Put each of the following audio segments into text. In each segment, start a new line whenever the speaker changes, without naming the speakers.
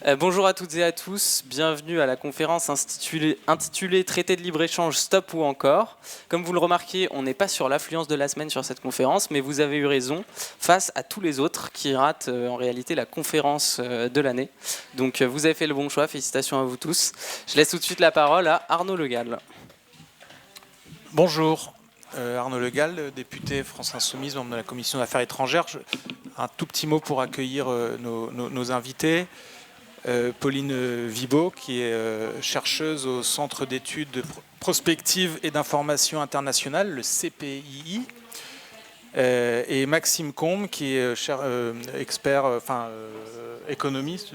Bonjour à toutes et à tous, bienvenue à la conférence intitulée Traité de libre-échange, stop ou encore. Comme vous le remarquez, on n'est pas sur l'affluence de la semaine sur cette conférence, mais vous avez eu raison face à tous les autres qui ratent en réalité la conférence de l'année. Donc vous avez fait le bon choix, félicitations à vous tous. Je laisse tout de suite la parole à Arnaud Le Gall.
Bonjour, Arnaud Le Gall, député France Insoumise, membre de la Commission d'Affaires étrangères. Un tout petit mot pour accueillir nos invités. Pauline Vibaud, qui est chercheuse au Centre d'études de prospective et d'information internationale, le CPII, et Maxime Combe, qui est économiste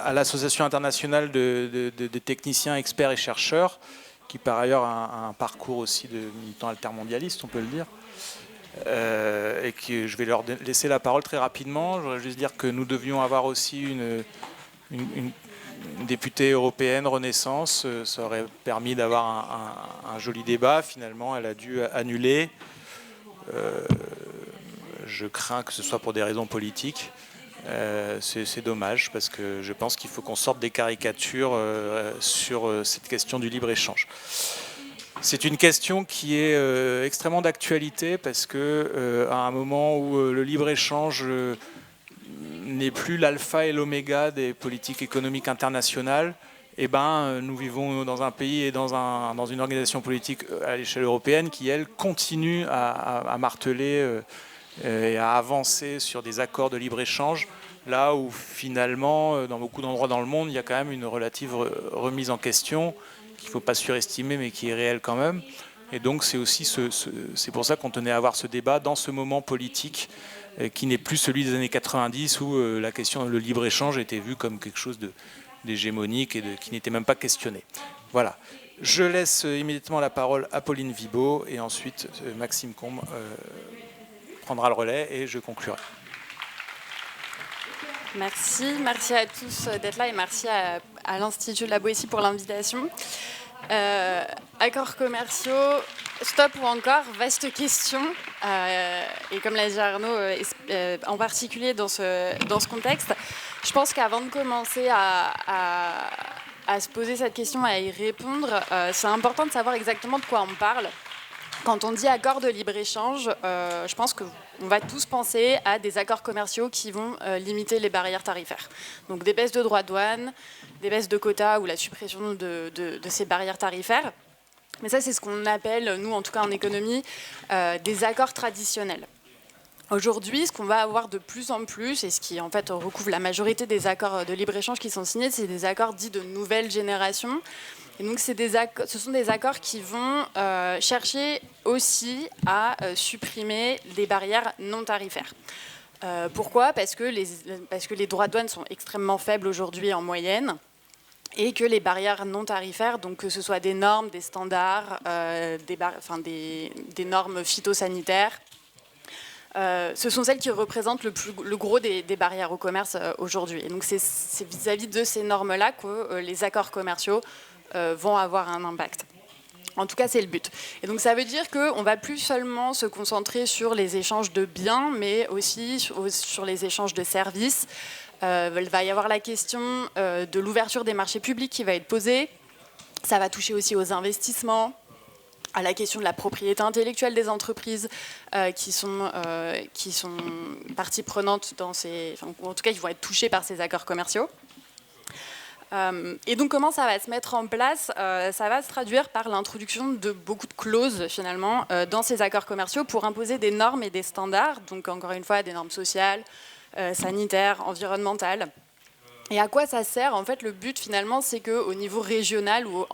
à l'Association internationale des techniciens, experts et chercheurs, qui par ailleurs a un parcours aussi de militant altermondialiste, on peut le dire. Et que je vais leur laisser la parole très rapidement. Je voudrais juste dire que nous devions avoir aussi une députée européenne Renaissance. Ça aurait permis d'avoir un joli débat. Finalement, elle a dû annuler. Je crains que ce soit pour des raisons politiques. C'est dommage parce que je pense qu'il faut qu'on sorte des caricatures sur cette question du libre-échange. C'est une question qui est extrêmement d'actualité parce que à un moment où le libre-échange n'est plus l'alpha et l'oméga des politiques économiques internationales, nous vivons dans un pays et dans une organisation politique à l'échelle européenne qui, elle, continue à marteler et à avancer sur des accords de libre-échange, là où finalement, dans beaucoup d'endroits dans le monde, il y a quand même une relative remise en question qu'il ne faut pas surestimer, mais qui est réel quand même. Et donc c'est aussi c'est pour ça qu'on tenait à avoir ce débat dans ce moment politique qui n'est plus celui des années 90 où la question le libre-échange était vu comme quelque chose d'hégémonique et qui n'était même pas questionné. Voilà. Je laisse immédiatement la parole à Pauline Vibaud et ensuite Maxime Combe prendra le relais et je conclurai.
Merci à tous d'être là et merci à l'Institut de la Boétie pour l'invitation. Accords commerciaux, stop ou encore, vaste question. Et comme l'a dit Arnaud, en particulier dans ce contexte, je pense qu'avant de commencer à se poser cette question, à y répondre, c'est important de savoir exactement de quoi on parle. Quand on dit accord de libre-échange, je pense qu'on va tous penser à des accords commerciaux qui vont limiter les barrières tarifaires. Donc des baisses de droits de douane, des baisses de quotas ou la suppression de ces barrières tarifaires. Mais ça, c'est ce qu'on appelle, nous en tout cas en économie, des accords traditionnels. Aujourd'hui, ce qu'on va avoir de plus en plus, et ce qui en fait recouvre la majorité des accords de libre-échange qui sont signés, c'est des accords dits de nouvelle génération. Et donc, ce sont des accords qui vont chercher aussi à supprimer des barrières non tarifaires. Pourquoi ? Parce que les droits de douane sont extrêmement faibles aujourd'hui en moyenne et que les barrières non tarifaires, donc que ce soit des normes, des standards, des normes phytosanitaires, ce sont celles qui représentent le gros des barrières au commerce aujourd'hui. Et donc, c'est vis-à-vis de ces normes-là que les accords commerciaux vont avoir un impact. En tout cas, c'est le but. Et donc, ça veut dire qu'on ne va plus seulement se concentrer sur les échanges de biens, mais aussi sur les échanges de services. Il va y avoir la question de l'ouverture des marchés publics qui va être posée. Ça va toucher aussi aux investissements, à la question de la propriété intellectuelle des entreprises qui sont partie prenante dans en tout cas, qui vont être touchées par ces accords commerciaux. Et donc comment ça va se mettre en place ? Ça va se traduire par l'introduction de beaucoup de clauses finalement dans ces accords commerciaux pour imposer des normes et des standards, donc encore une fois des normes sociales, sanitaires, environnementales. Et à quoi ça sert ? En fait, le but finalement, c'est qu'au niveau régional ou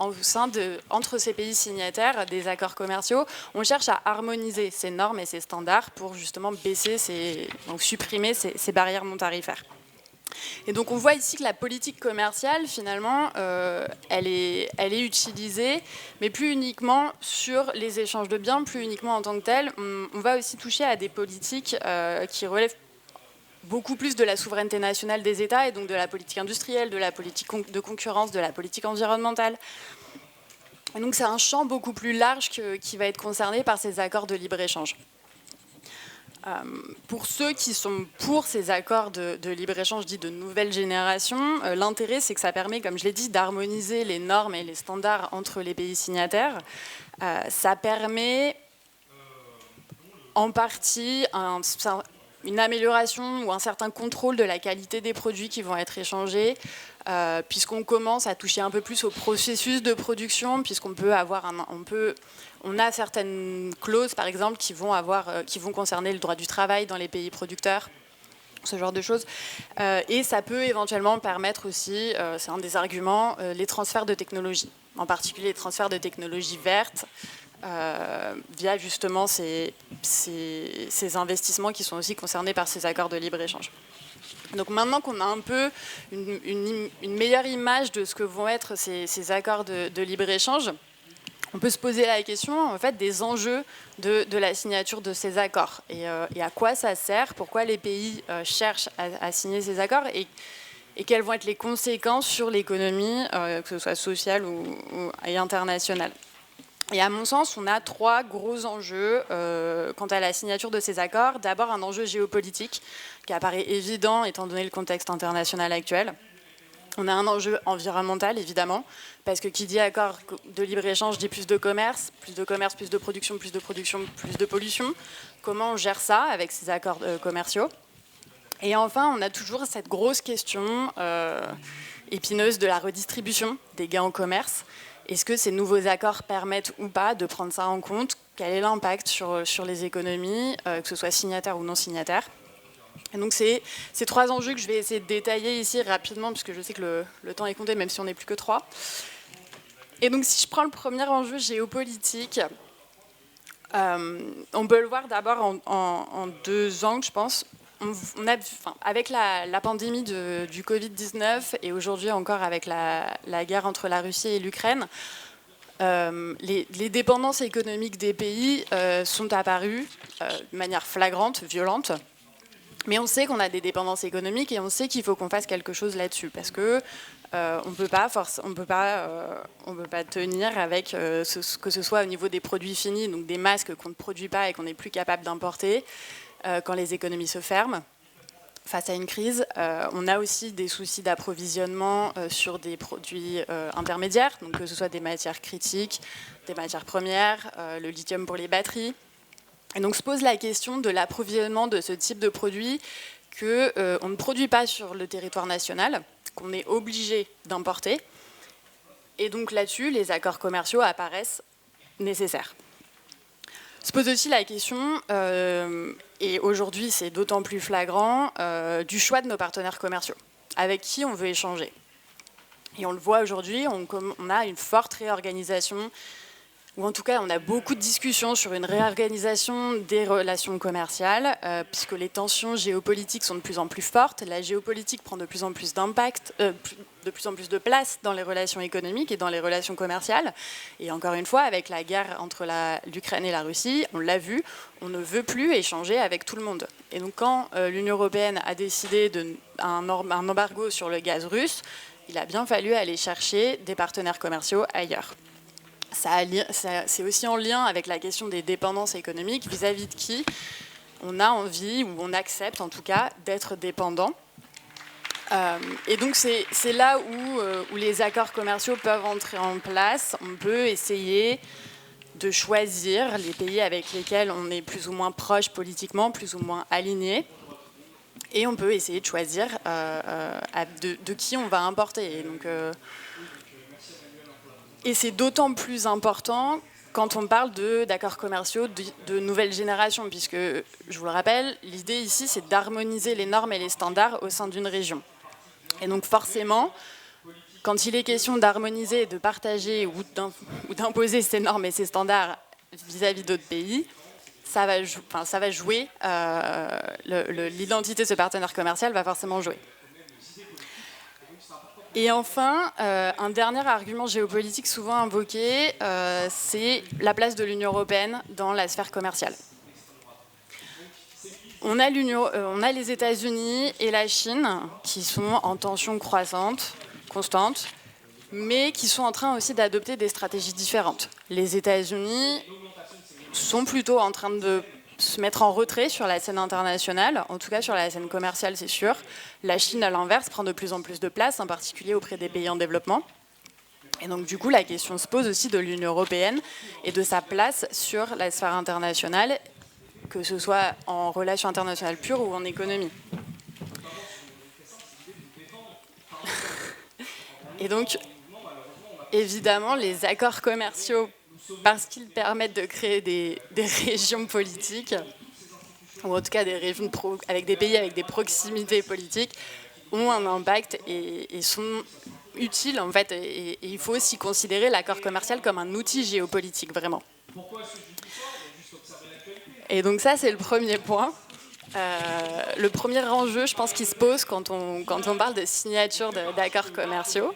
entre ces pays signataires des accords commerciaux, on cherche à harmoniser ces normes et ces standards pour justement supprimer ces barrières non tarifaires. Et donc on voit ici que la politique commerciale, finalement, elle est utilisée, mais plus uniquement sur les échanges de biens, plus uniquement en tant que telle. On va aussi toucher à des politiques qui relèvent beaucoup plus de la souveraineté nationale des États, et donc de la politique industrielle, de la politique de concurrence, de la politique environnementale. Et donc c'est un champ beaucoup plus large qui va être concerné par ces accords de libre-échange. Pour ceux qui sont pour ces accords de libre-échange dits de nouvelle génération, l'intérêt, c'est que ça permet, comme je l'ai dit, d'harmoniser les normes et les standards entre les pays signataires. Ça permet en partie une amélioration ou un certain contrôle de la qualité des produits qui vont être échangés, puisqu'on commence à toucher un peu plus au processus de production, puisqu'on peut avoir on a certaines clauses, par exemple, qui vont concerner le droit du travail dans les pays producteurs, ce genre de choses. Et ça peut éventuellement permettre aussi, c'est un des arguments, les transferts de technologies, en particulier les transferts de technologies vertes, via justement ces investissements qui sont aussi concernés par ces accords de libre-échange. Donc maintenant qu'on a un peu une meilleure image de ce que vont être ces accords de libre-échange, on peut se poser la question en fait, des enjeux de la signature de ces accords et à quoi ça sert, pourquoi les pays cherchent à signer ces accords et quelles vont être les conséquences sur l'économie, que ce soit sociale et internationale. Et à mon sens, on a 3 gros enjeux quant à la signature de ces accords. D'abord, un enjeu géopolitique qui apparaît évident étant donné le contexte international actuel. On a un enjeu environnemental, évidemment, parce que qui dit accord de libre-échange dit plus de commerce, plus de production, plus de pollution. Comment on gère ça avec ces accords commerciaux? Et enfin, on a toujours cette grosse question épineuse de la redistribution des gains en commerce. Est-ce que ces nouveaux accords permettent ou pas de prendre ça en compte? Quel est l'impact sur les économies, que ce soit signataire ou non signataire? Et donc c'est ces 3 enjeux que je vais essayer de détailler ici rapidement, puisque je sais que le temps est compté, même si on n'est plus que 3. Et donc si je prends le premier enjeu géopolitique, on peut le voir d'abord en 2 angles, je pense. Avec la pandémie du Covid-19 et aujourd'hui encore avec la guerre entre la Russie et l'Ukraine, les dépendances économiques des pays sont apparues de manière flagrante, violente. Mais on sait qu'on a des dépendances économiques et on sait qu'il faut qu'on fasse quelque chose là-dessus parce que on peut pas tenir avec que ce soit au niveau des produits finis, donc des masques qu'on ne produit pas et qu'on n'est plus capable d'importer quand les économies se ferment. Face à une crise, on a aussi des soucis d'approvisionnement sur des produits intermédiaires, donc que ce soit des matières critiques, des matières premières, le lithium pour les batteries. Et donc se pose la question de l'approvisionnement de ce type de produits qu'on ne produit pas sur le territoire national, qu'on est obligé d'importer. Et donc là-dessus, les accords commerciaux apparaissent nécessaires. Se pose aussi la question, et aujourd'hui c'est d'autant plus flagrant, du choix de nos partenaires commerciaux, avec qui on veut échanger. Et on le voit aujourd'hui, on a une forte réorganisation, ou en tout cas on a beaucoup de discussions sur une réorganisation des relations commerciales, puisque les tensions géopolitiques sont de plus en plus fortes, la géopolitique prend de plus en plus d'impact, de plus en plus de place dans les relations économiques et dans les relations commerciales. Et encore une fois, avec la guerre entre l'Ukraine et la Russie, on l'a vu, on ne veut plus échanger avec tout le monde. Et donc quand l'Union européenne a décidé un embargo sur le gaz russe, il a bien fallu aller chercher des partenaires commerciaux ailleurs. C'est aussi en lien avec la question des dépendances économiques vis-à-vis de qui on a envie, ou on accepte en tout cas, d'être dépendant. Et donc c'est là où les accords commerciaux peuvent entrer en place. On peut essayer de choisir les pays avec lesquels on est plus ou moins proche politiquement, plus ou moins aligné. Et on peut essayer de choisir de qui on va importer. Et c'est d'autant plus important quand on parle d'accords commerciaux de nouvelle génération, puisque, je vous le rappelle, l'idée ici, c'est d'harmoniser les normes et les standards au sein d'une région. Et donc forcément, quand il est question d'harmoniser et de partager ou d'imposer ces normes et ces standards vis-à-vis d'autres pays, ça va jouer, l'identité de ce partenaire commercial va forcément jouer. Et enfin, un dernier argument géopolitique souvent invoqué, c'est la place de l'Union européenne dans la sphère commerciale. On a les États-Unis et la Chine qui sont en tension croissante, constante, mais qui sont en train aussi d'adopter des stratégies différentes. Les États-Unis sont plutôt en train de se mettre en retrait sur la scène internationale, en tout cas sur la scène commerciale, c'est sûr. La Chine, à l'inverse, prend de plus en plus de place, en particulier auprès des pays en développement. Et donc, du coup, la question se pose aussi de l'Union européenne et de sa place sur la sphère internationale, que ce soit en relations internationales pures ou en économie. Et donc, évidemment, les accords commerciaux, parce qu'ils permettent de créer des régions politiques, ou en tout cas des régions avec des pays avec des proximités politiques, ont un impact et sont utiles en fait. Et il faut aussi considérer l'accord commercial comme un outil géopolitique, vraiment. Et donc ça, c'est le premier point. Le premier enjeu, je pense, qui se pose quand on parle de signature d'accords commerciaux.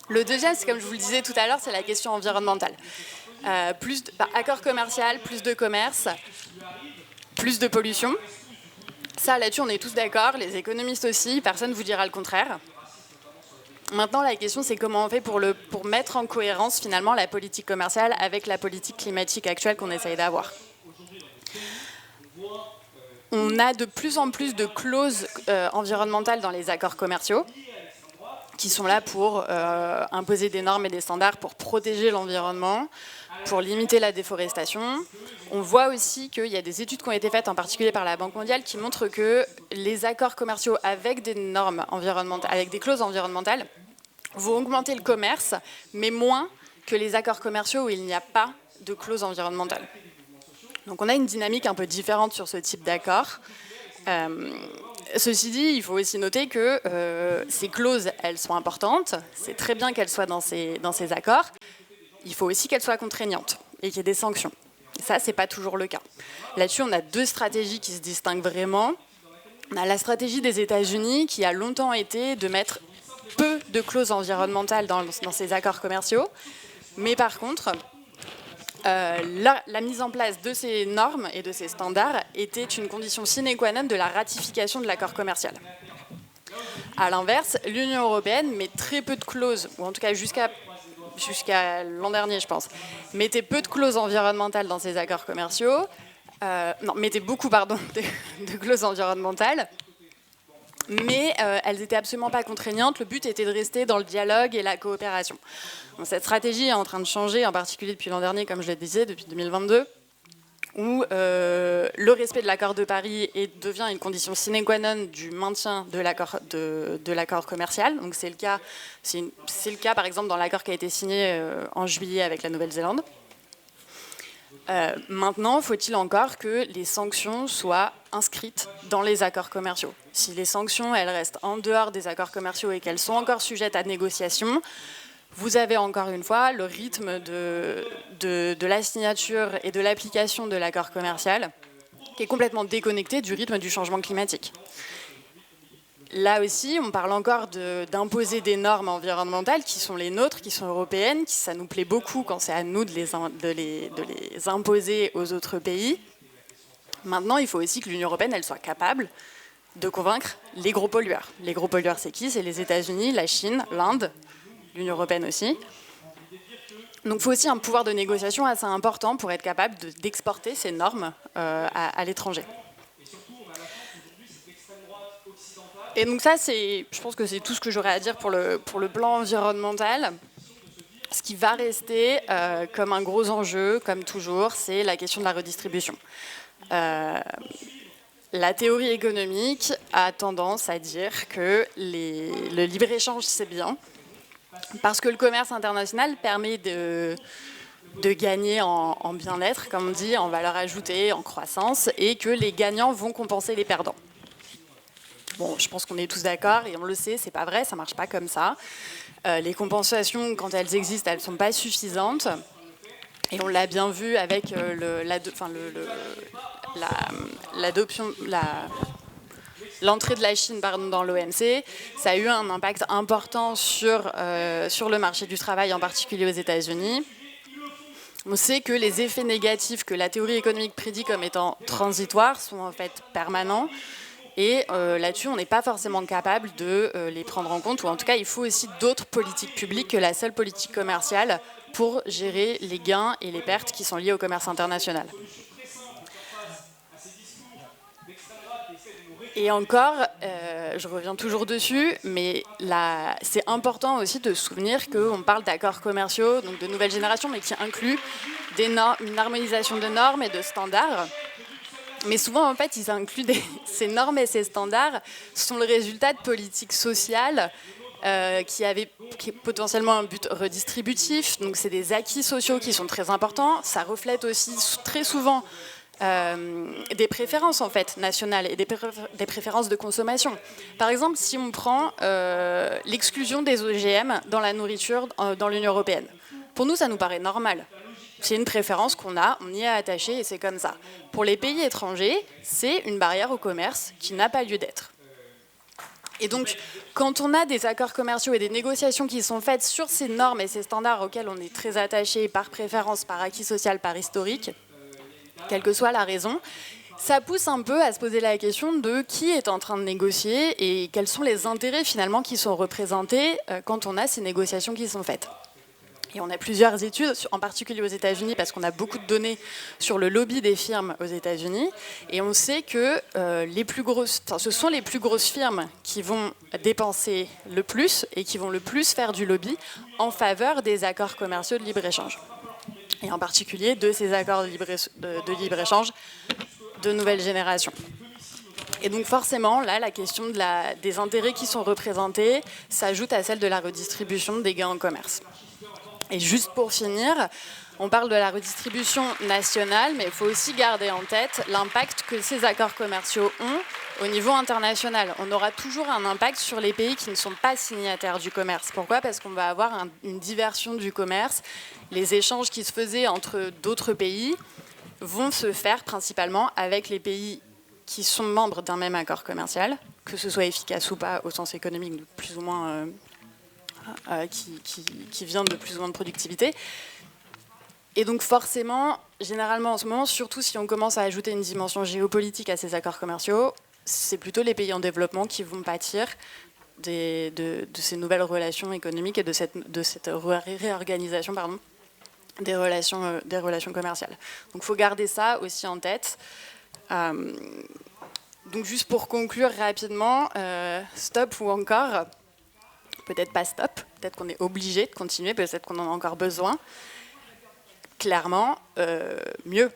Le deuxième, c'est comme je vous le disais tout à l'heure, c'est la question environnementale. Accord commercial, plus de commerce, plus de pollution. Ça, là-dessus, on est tous d'accord, les économistes aussi, personne ne vous dira le contraire. Maintenant, la question, c'est comment on fait pour mettre en cohérence, finalement, la politique commerciale avec la politique climatique actuelle qu'on essaye d'avoir. On a de plus en plus de clauses environnementales dans les accords commerciaux, qui sont là pour imposer des normes et des standards pour protéger l'environnement, pour limiter la déforestation. On voit aussi qu'il y a des études qui ont été faites, en particulier par la Banque mondiale, qui montrent que les accords commerciaux avec des normes environnementales, avec des clauses environnementales, vont augmenter le commerce, mais moins que les accords commerciaux où il n'y a pas de clauses environnementales. Donc on a une dynamique un peu différente sur ce type d'accord. Ceci dit, il faut aussi noter que ces clauses, elles sont importantes. C'est très bien qu'elles soient dans ces accords. Il faut aussi qu'elles soient contraignantes et qu'il y ait des sanctions. Et ça, ce n'est pas toujours le cas. Là-dessus, on a deux stratégies qui se distinguent vraiment. On a la stratégie des États-Unis qui a longtemps été de mettre peu de clauses environnementales dans ces accords commerciaux. Mais par contre, la mise en place de ces normes et de ces standards était une condition sine qua non de la ratification de l'accord commercial. À l'inverse, l'Union européenne met très peu de clauses, ou en tout cas jusqu'à l'an dernier, je pense, mettait peu de clauses environnementales dans ses accords commerciaux. Mettait beaucoup, de clauses environnementales. Mais elles n'étaient absolument pas contraignantes. Le but était de rester dans le dialogue et la coopération. Donc, cette stratégie est en train de changer, en particulier depuis l'an dernier, comme je le disais, depuis 2022, où le respect de l'accord de Paris devient une condition sine qua non du maintien de l'accord commercial. Donc c'est le cas, par exemple, dans l'accord qui a été signé en juillet avec la Nouvelle-Zélande. Maintenant, faut-il encore que les sanctions soient inscrites dans les accords commerciaux. Si les sanctions, elles restent en dehors des accords commerciaux et qu'elles sont encore sujettes à négociation, vous avez encore une fois le rythme de la signature et de l'application de l'accord commercial qui est complètement déconnecté du rythme du changement climatique. Là aussi, on parle encore d'imposer des normes environnementales qui sont les nôtres, qui sont européennes, ça nous plaît beaucoup quand c'est à nous de les imposer aux autres pays. Maintenant, il faut aussi que l'Union européenne elle soit capable de convaincre les gros pollueurs. Les gros pollueurs, c'est qui? C'est les États-Unis, la Chine, l'Inde, l'Union européenne aussi. Donc il faut aussi un pouvoir de négociation assez important pour être capable d'exporter ces normes à l'étranger. Et donc ça, je pense que c'est tout ce que j'aurais à dire pour le plan environnemental. Ce qui va rester comme un gros enjeu, comme toujours, c'est la question de la redistribution. La théorie économique a tendance à dire que le libre-échange, c'est bien, parce que le commerce international permet de gagner en bien-être, comme on dit, en valeur ajoutée, en croissance, et que les gagnants vont compenser les perdants. Bon, je pense qu'on est tous d'accord, et on le sait, c'est pas vrai, ça marche pas comme ça. Les compensations, quand elles existent, elles sont pas suffisantes. Et on l'a bien vu avec l'entrée de la Chine dans l'OMC. Ça a eu un impact important sur le marché du travail, en particulier aux États-Unis. On sait que les effets négatifs que la théorie économique prédit comme étant transitoires sont en fait permanents. Et là-dessus, on n'est pas forcément capable de les prendre en compte. Ou en tout cas, il faut aussi d'autres politiques publiques que la seule politique commerciale pour gérer les gains et les pertes qui sont liés au commerce international. Et encore, je reviens toujours dessus, mais c'est important aussi de se souvenir qu'on parle d'accords commerciaux, donc de nouvelle génération, mais qui incluent une harmonisation de normes et de standards. Mais souvent, en fait, ils incluent ces normes et ces standards sont le résultat de politiques sociales qui est potentiellement un but redistributif. Donc, c'est des acquis sociaux qui sont très importants. Ça reflète aussi très souvent des préférences en fait nationales et des préférences de consommation. Par exemple, si on prend l'exclusion des OGM dans la nourriture dans l'Union européenne, pour nous, ça nous paraît normal. C'est une préférence qu'on a, on y est attaché et c'est comme ça. Pour les pays étrangers, c'est une barrière au commerce qui n'a pas lieu d'être. Et donc, quand on a des accords commerciaux et des négociations qui sont faites sur ces normes et ces standards auxquels on est très attaché par préférence, par acquis social, par historique, quelle que soit la raison, ça pousse un peu à se poser la question de qui est en train de négocier et quels sont les intérêts finalement qui sont représentés quand on a ces négociations qui sont faites. Et on a plusieurs études, en particulier aux États-Unis, parce qu'on a beaucoup de données sur le lobby des firmes aux États-Unis. Et on sait que ce sont les plus grosses firmes qui vont dépenser le plus et qui vont le plus faire du lobby en faveur des accords commerciaux de libre-échange. Et en particulier de ces accords de libre-échange de nouvelle génération. Et donc forcément, là, la question des intérêts qui sont représentés s'ajoute à celle de la redistribution des gains en commerce. Et juste pour finir, on parle de la redistribution nationale, mais il faut aussi garder en tête l'impact que ces accords commerciaux ont au niveau international. On aura toujours un impact sur les pays qui ne sont pas signataires du commerce. Pourquoi ? Parce qu'on va avoir une diversion du commerce. Les échanges qui se faisaient entre d'autres pays vont se faire principalement avec les pays qui sont membres d'un même accord commercial, que ce soit efficace ou pas au sens économique, de plus ou moins... qui vient de plus ou moins de productivité. Et donc forcément, généralement en ce moment, surtout si on commence à ajouter une dimension géopolitique à ces accords commerciaux, c'est plutôt les pays en développement qui vont pâtir de ces nouvelles relations économiques et de cette réorganisation des relations commerciales. Donc il faut garder ça aussi en tête. Donc juste pour conclure rapidement, stop ou encore ? Peut-être pas stop, peut-être qu'on est obligé de continuer, peut-être qu'on en a encore besoin. Clairement, mieux.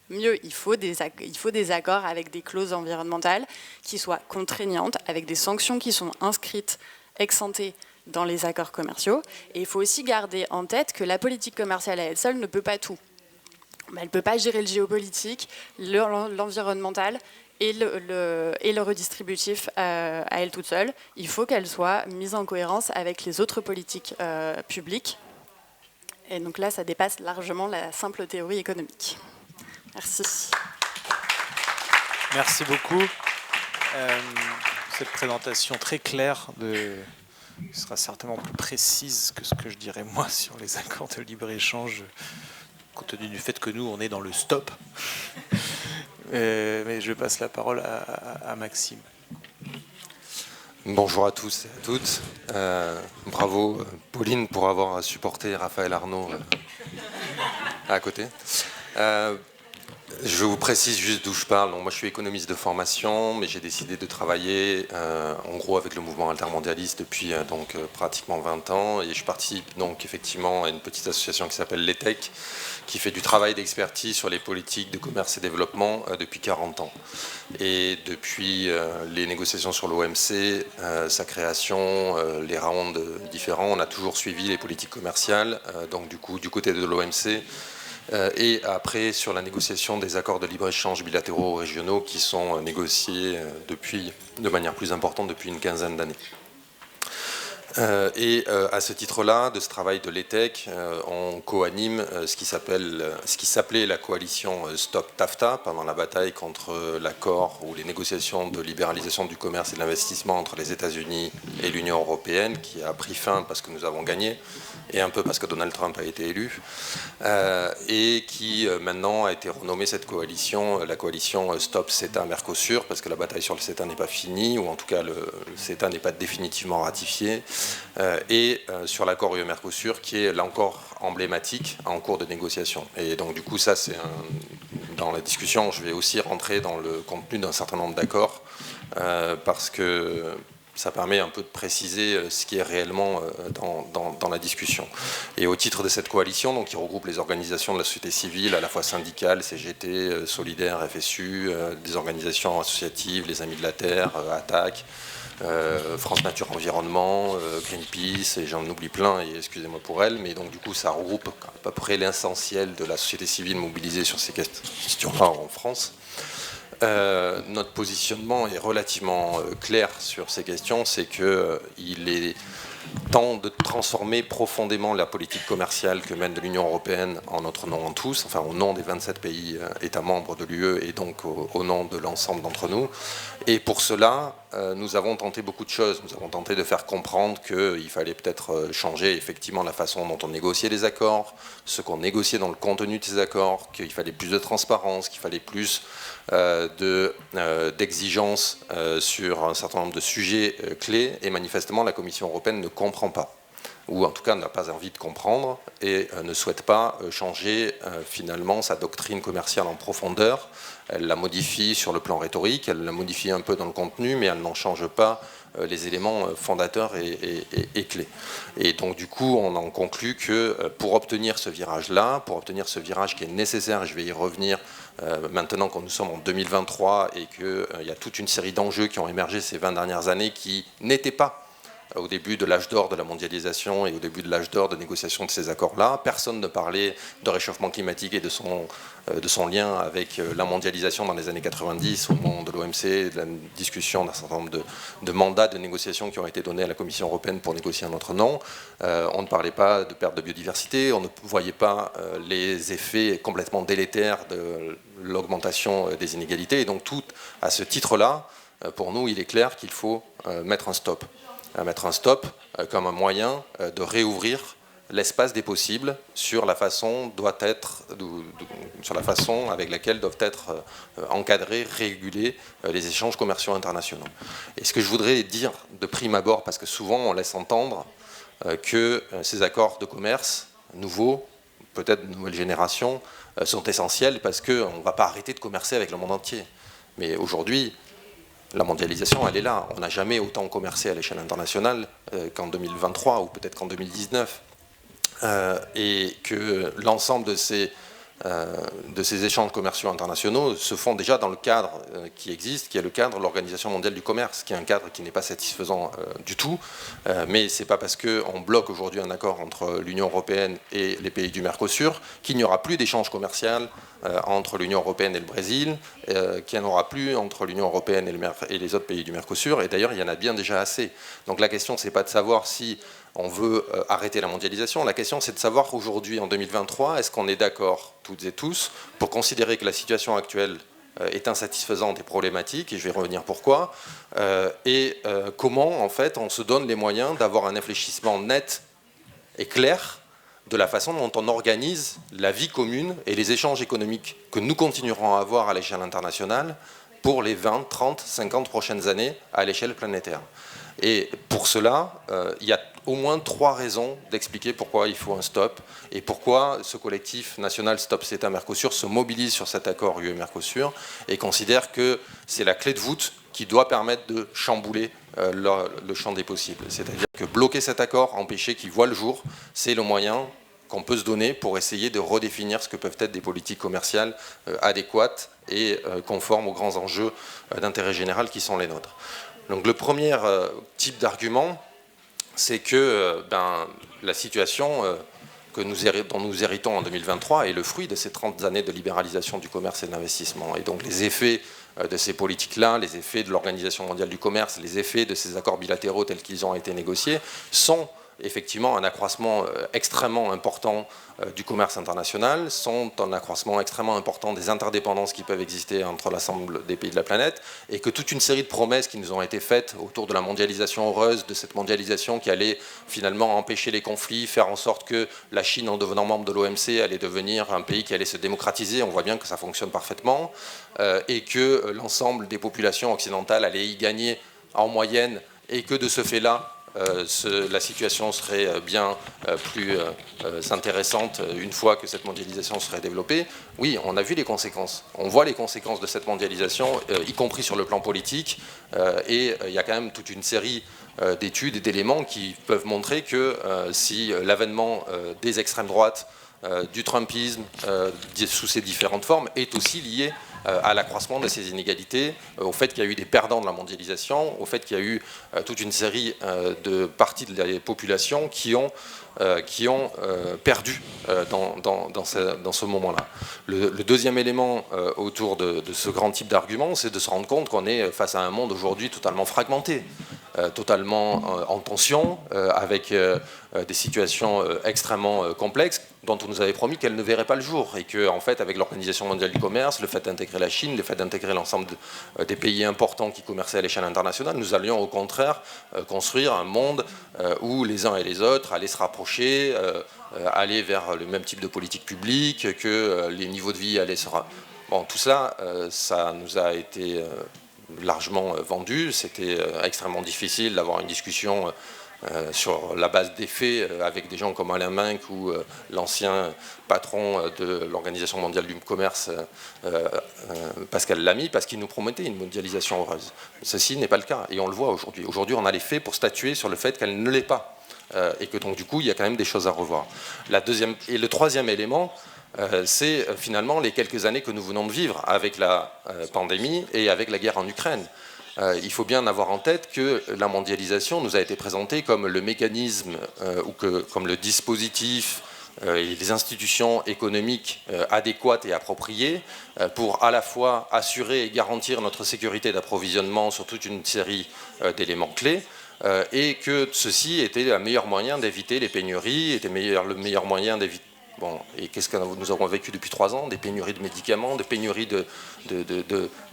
Mieux, il faut des accords avec des clauses environnementales qui soient contraignantes, avec des sanctions qui sont inscrites ex ante dans les accords commerciaux. Et il faut aussi garder en tête que la politique commerciale à elle seule ne peut pas tout. Elle ne peut pas gérer le géopolitique, l'environnemental, et le redistributif à elle toute seule. Il faut qu'elle soit mise en cohérence avec les autres politiques publiques. Et donc là, ça dépasse largement la simple théorie économique. Merci.
Merci beaucoup. Cette présentation très claire sera certainement plus précise que ce que je dirais moi sur les accords de libre-échange, compte tenu du fait que nous, on est dans le stop. Mais je passe la parole à Maxime.
Bonjour à tous et à toutes. Bravo Pauline pour avoir supporté Raphaël Arnaud à côté. Je vous précise juste d'où je parle. Donc, moi, je suis économiste de formation, mais j'ai décidé de travailler en gros avec le mouvement altermondialiste depuis pratiquement 20 ans. Et je participe donc effectivement à une petite association qui s'appelle l'ETEC, qui fait du travail d'expertise sur les politiques de commerce et développement depuis 40 ans. Et depuis les négociations sur l'OMC, sa création, les rounds différents, on a toujours suivi les politiques commerciales. Donc du coup, du côté de l'OMC, et après sur la négociation des accords de libre-échange bilatéraux régionaux qui sont négociés de manière plus importante depuis une quinzaine d'années. Et à ce titre-là, de ce travail de l'ETEC, on co-anime ce qui s'appelait la coalition Stop TAFTA pendant la bataille contre l'accord ou les négociations de libéralisation du commerce et de l'investissement entre les États-Unis et l'Union européenne, qui a pris fin parce que nous avons gagné, et un peu parce que Donald Trump a été élu, et qui maintenant a été renommée cette coalition, la coalition Stop CETA-Mercosur, parce que la bataille sur le CETA n'est pas finie, ou en tout cas le CETA n'est pas définitivement ratifié, et sur l'accord UE-Mercosur, qui est là encore emblématique, en cours de négociation. Et donc du coup, ça c'est dans la discussion, je vais aussi rentrer dans le contenu d'un certain nombre d'accords parce que ça permet un peu de préciser ce qui est réellement dans la discussion. Et au titre de cette coalition, donc, qui regroupe les organisations de la société civile, à la fois syndicales, CGT, Solidaire, FSU, des organisations associatives, les Amis de la Terre, ATTAC, France Nature Environnement, Greenpeace, et j'en oublie plein, et excusez-moi pour elle, mais donc du coup ça regroupe à peu près l'essentiel de la société civile mobilisée sur ces questions-là en France. Notre positionnement est relativement clair sur ces questions, c'est qu'il est temps de transformer profondément la politique commerciale que mène l'Union européenne en notre nom en tous, enfin au nom des 27 pays États membres de l'UE et donc au nom de l'ensemble d'entre nous. Et pour cela, nous avons tenté beaucoup de choses. Nous avons tenté de faire comprendre qu'il fallait peut-être changer effectivement la façon dont on négociait les accords, ce qu'on négociait dans le contenu de ces accords, qu'il fallait plus de transparence, qu'il fallait plus d'exigences sur un certain nombre de sujets clés, et manifestement la Commission européenne ne comprend pas, ou en tout cas n'a pas envie de comprendre, et ne souhaite pas changer finalement sa doctrine commerciale en profondeur. Elle la modifie sur le plan rhétorique, elle la modifie un peu dans le contenu, mais elle n'en change pas les éléments fondateurs et clés. Et donc du coup, on en conclut que pour obtenir ce virage-là, pour obtenir ce virage qui est nécessaire, et je vais y revenir maintenant quand nous sommes en 2023 et qu'il y a toute une série d'enjeux qui ont émergé ces 20 dernières années qui n'étaient pas au début de l'âge d'or de la mondialisation et au début de l'âge d'or de négociation de ces accords-là. Personne ne parlait de réchauffement climatique et de son lien avec la mondialisation dans les années 90, au moment de l'OMC, de la discussion d'un certain nombre de mandats de négociation qui ont été donnés à la Commission européenne pour négocier en notre nom. On ne parlait pas de perte de biodiversité, on ne voyait pas les effets complètement délétères de l'augmentation des inégalités. Et donc tout, à ce titre-là, pour nous, il est clair qu'il faut mettre un stop. Mettre un stop comme un moyen de réouvrir l'espace des possibles sur la façon sur la façon avec laquelle doivent être encadrés, régulés les échanges commerciaux internationaux. Et ce que je voudrais dire de prime abord, parce que souvent on laisse entendre que ces accords de commerce nouveaux, peut-être de nouvelle génération, sont essentiels parce qu'on ne va pas arrêter de commercer avec le monde entier. Mais aujourd'hui, la mondialisation, elle est là. On n'a jamais autant commercé à l'échelle internationale qu'en 2023 ou peut-être qu'en 2019. Et que l'ensemble de ces échanges commerciaux internationaux se font déjà dans le cadre qui existe, qui est le cadre de l'Organisation mondiale du commerce, qui est un cadre qui n'est pas satisfaisant du tout. Mais ce n'est pas parce qu'on bloque aujourd'hui un accord entre l'Union européenne et les pays du Mercosur qu'il n'y aura plus d'échanges commerciaux entre l'Union européenne et le Brésil, qu'il n'y en aura plus entre l'Union européenne et les autres pays du Mercosur. Et d'ailleurs, il y en a bien déjà assez. Donc la question, ce n'est pas de savoir si on veut arrêter la mondialisation. La question, c'est de savoir aujourd'hui, en 2023, est-ce qu'on est d'accord, toutes et tous, pour considérer que la situation actuelle est insatisfaisante et problématique, et je vais revenir pourquoi, et comment, en fait, on se donne les moyens d'avoir un infléchissement net et clair de la façon dont on organise la vie commune et les échanges économiques que nous continuerons à avoir à l'échelle internationale pour les 20, 30, 50 prochaines années à l'échelle planétaire. Et pour cela, il y a au moins 3 raisons d'expliquer pourquoi il faut un stop et pourquoi ce collectif national Stop CETA Mercosur se mobilise sur cet accord UE-Mercosur et considère que c'est la clé de voûte qui doit permettre de chambouler le champ des possibles. C'est-à-dire que bloquer cet accord, empêcher qu'il voie le jour, c'est le moyen qu'on peut se donner pour essayer de redéfinir ce que peuvent être des politiques commerciales adéquates et conformes aux grands enjeux d'intérêt général qui sont les nôtres. Donc le premier type d'argument, c'est que la situation dont nous héritons en 2023 est le fruit de ces 30 années de libéralisation du commerce et de l'investissement. Et donc les effets de ces politiques-là, les effets de l'Organisation mondiale du commerce, les effets de ces accords bilatéraux tels qu'ils ont été négociés, sont effectivement un accroissement extrêmement important du commerce international, sont un accroissement extrêmement important des interdépendances qui peuvent exister entre l'ensemble des pays de la planète, et que toute une série de promesses qui nous ont été faites autour de la mondialisation heureuse, de cette mondialisation qui allait finalement empêcher les conflits, faire en sorte que la Chine, en devenant membre de l'OMC, allait devenir un pays qui allait se démocratiser, on voit bien que ça fonctionne parfaitement, et que l'ensemble des populations occidentales allaient y gagner en moyenne, et que de ce fait-là, la situation serait bien plus intéressante une fois que cette mondialisation serait développée. Oui, on a vu les conséquences. On voit les conséquences de cette mondialisation, y compris sur le plan politique. Et il y a quand même toute une série d'études et d'éléments qui peuvent montrer que si l'avènement des extrêmes droites, du trumpisme sous ses différentes formes est aussi lié à l'accroissement de ces inégalités, au fait qu'il y a eu des perdants de la mondialisation, au fait qu'il y a eu toute une série de parties de la population qui ont perdu dans ce moment-là. Le deuxième élément autour de ce grand type d'argument, c'est de se rendre compte qu'on est face à un monde aujourd'hui totalement fragmenté, totalement en tension, avec des situations extrêmement complexes dont on nous avait promis qu'elles ne verraient pas le jour, et que, en fait, avec l'Organisation mondiale du commerce, le fait d'intégrer la Chine, le fait d'intégrer l'ensemble des pays importants qui commerçaient à l'échelle internationale, nous allions au contraire construire un monde où les uns et les autres allaient se rapprocher, aller vers le même type de politique publique, que les niveaux de vie allaient se... Bon, tout ça, ça nous a été largement vendu. C'était extrêmement difficile d'avoir une discussion sur la base des faits avec des gens comme Alain Minck ou l'ancien patron de l'Organisation mondiale du commerce, Pascal Lamy, parce qu'il nous promettait une mondialisation heureuse. Ceci n'est pas le cas, et on le voit aujourd'hui. Aujourd'hui, on a les faits pour statuer sur le fait qu'elle ne l'est pas, et que donc du coup, il y a quand même des choses à revoir. Le troisième élément, c'est finalement les quelques années que nous venons de vivre avec la pandémie et avec la guerre en Ukraine. Il faut bien avoir en tête que la mondialisation nous a été présentée comme le mécanisme ou comme le dispositif et les institutions économiques adéquates et appropriées pour à la fois assurer et garantir notre sécurité d'approvisionnement sur toute une série d'éléments clés, et que ceci était le meilleur moyen d'éviter les pénuries, était le meilleur moyen d'éviter... Bon, et qu'est-ce que nous avons vécu depuis 3 ans? Des pénuries de médicaments, des pénuries de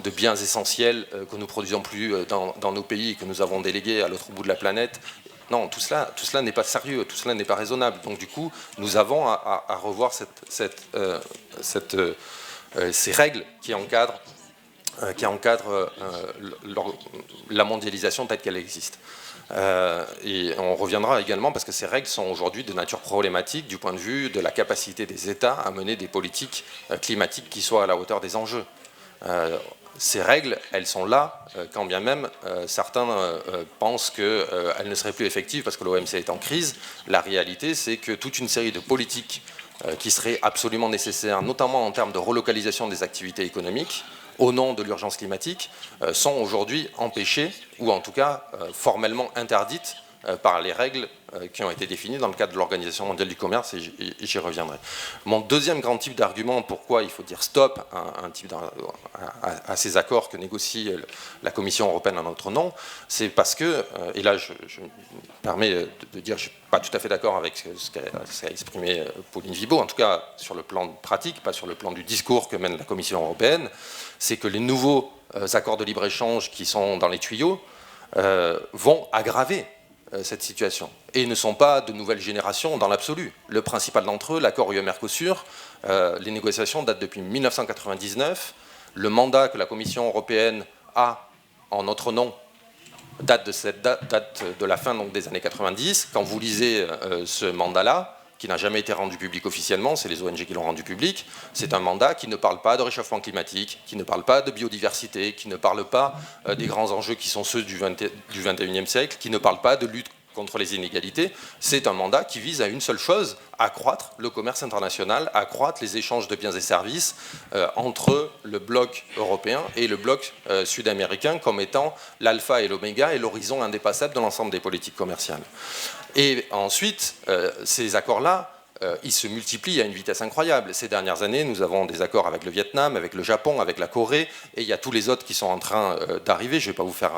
biens essentiels que nous ne produisons plus dans nos pays et que nous avons délégués à l'autre bout de la planète. Non, tout cela n'est pas sérieux, tout cela n'est pas raisonnable. Donc du coup, nous avons à revoir ces règles qui encadrent la mondialisation telle qu'elle existe. Et on reviendra également parce que ces règles sont aujourd'hui de nature problématique du point de vue de la capacité des États à mener des politiques climatiques qui soient à la hauteur des enjeux. Ces règles, elles sont là, quand bien même certains pensent qu'elles ne seraient plus effectives parce que l'OMC est en crise. La réalité, c'est que toute une série de politiques qui seraient absolument nécessaires, notamment en termes de relocalisation des activités économiques, au nom de l'urgence climatique, sont aujourd'hui empêchées, ou en tout cas formellement interdites par les règles qui ont été définies dans le cadre de l'Organisation mondiale du commerce, et j'y reviendrai. Mon deuxième grand type d'argument pourquoi il faut dire stop à ces accords que négocie la Commission européenne en notre nom, c'est parce que, et là je me permets de dire que je ne suis pas tout à fait d'accord avec ce qu'a exprimé Pauline Vibaud, en tout cas sur le plan pratique, pas sur le plan du discours que mène la Commission européenne, c'est que les nouveaux accords de libre-échange qui sont dans les tuyaux vont aggraver cette situation et ne sont pas de nouvelle génération dans l'absolu. Le principal d'entre eux, l'accord UE-Mercosur, les négociations datent depuis 1999. Le mandat que la Commission européenne a en notre nom date de la fin donc, des années 90. Quand vous lisez ce mandat-là, qui n'a jamais été rendu public officiellement, c'est les ONG qui l'ont rendu public, c'est un mandat qui ne parle pas de réchauffement climatique, qui ne parle pas de biodiversité, qui ne parle pas des grands enjeux qui sont ceux du 21e siècle, qui ne parle pas de lutte contre les inégalités. C'est un mandat qui vise à une seule chose, accroître le commerce international, accroître les échanges de biens et services entre le bloc européen et le bloc sud-américain comme étant l'alpha et l'oméga et l'horizon indépassable de l'ensemble des politiques commerciales. Et ensuite, ces accords-là, ils se multiplient à une vitesse incroyable. Ces dernières années, nous avons des accords avec le Vietnam, avec le Japon, avec la Corée, et il y a tous les autres qui sont en train d'arriver. Je ne vais pas vous faire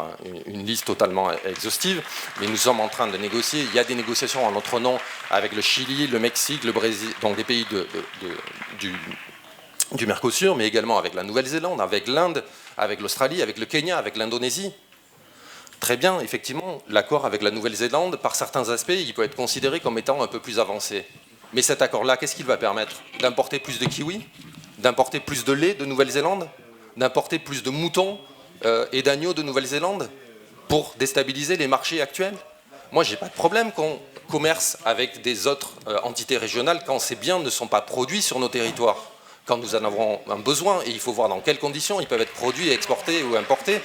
une liste totalement exhaustive, mais nous sommes en train de négocier. Il y a des négociations en notre nom avec le Chili, le Mexique, le Brésil, donc des pays du Mercosur, mais également avec la Nouvelle-Zélande, avec l'Inde, avec l'Australie, avec le Kenya, avec l'Indonésie. Très bien, effectivement, l'accord avec la Nouvelle-Zélande, par certains aspects, il peut être considéré comme étant un peu plus avancé. Mais cet accord-là, qu'est-ce qu'il va permettre? D'importer plus de kiwis? D'importer plus de lait de Nouvelle-Zélande? D'importer plus de moutons et d'agneaux de Nouvelle-Zélande pour déstabiliser les marchés actuels? Moi, j'ai pas de problème qu'on commerce avec des autres entités régionales quand ces biens ne sont pas produits sur nos territoires, quand nous en avons un besoin, et il faut voir dans quelles conditions ils peuvent être produits, exportés ou importés.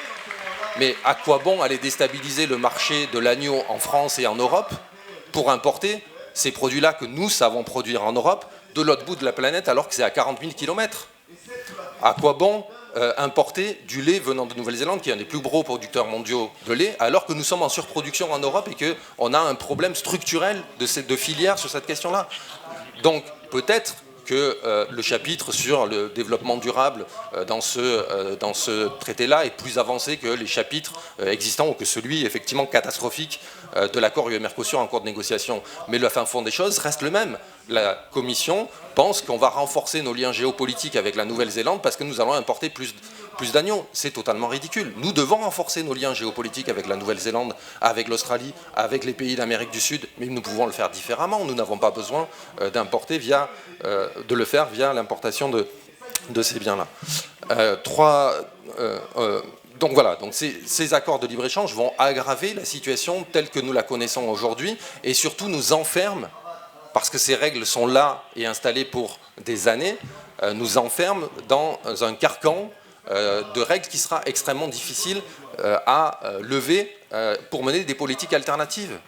Mais à quoi bon aller déstabiliser le marché de l'agneau en France et en Europe pour importer ces produits-là que nous savons produire en Europe de l'autre bout de la planète alors que c'est à 40 000 km? À quoi bon importer du lait venant de Nouvelle-Zélande, qui est un des plus gros producteurs mondiaux de lait, alors que nous sommes en surproduction en Europe et qu'on a un problème structurel de filière sur cette question-là? Donc peut-être que le chapitre sur le développement durable dans ce traité-là est plus avancé que les chapitres existants ou que celui effectivement catastrophique de l'accord UE-Mercosur en cours de négociation. Mais le fin fond des choses reste le même. La Commission pense qu'on va renforcer nos liens géopolitiques avec la Nouvelle-Zélande parce que nous allons importer plus d'agneaux. C'est totalement ridicule. Nous devons renforcer nos liens géopolitiques avec la Nouvelle-Zélande, avec l'Australie, avec les pays d'Amérique du Sud, mais nous pouvons le faire différemment. Nous n'avons pas besoin d'importer de le faire via l'importation de ces biens-là. Donc voilà, donc ces accords de libre-échange vont aggraver la situation telle que nous la connaissons aujourd'hui et surtout nous enferment, parce que ces règles sont là et installées pour des années, nous enferment dans un carcan de règles qui sera extrêmement difficile à lever pour mener des politiques alternatives.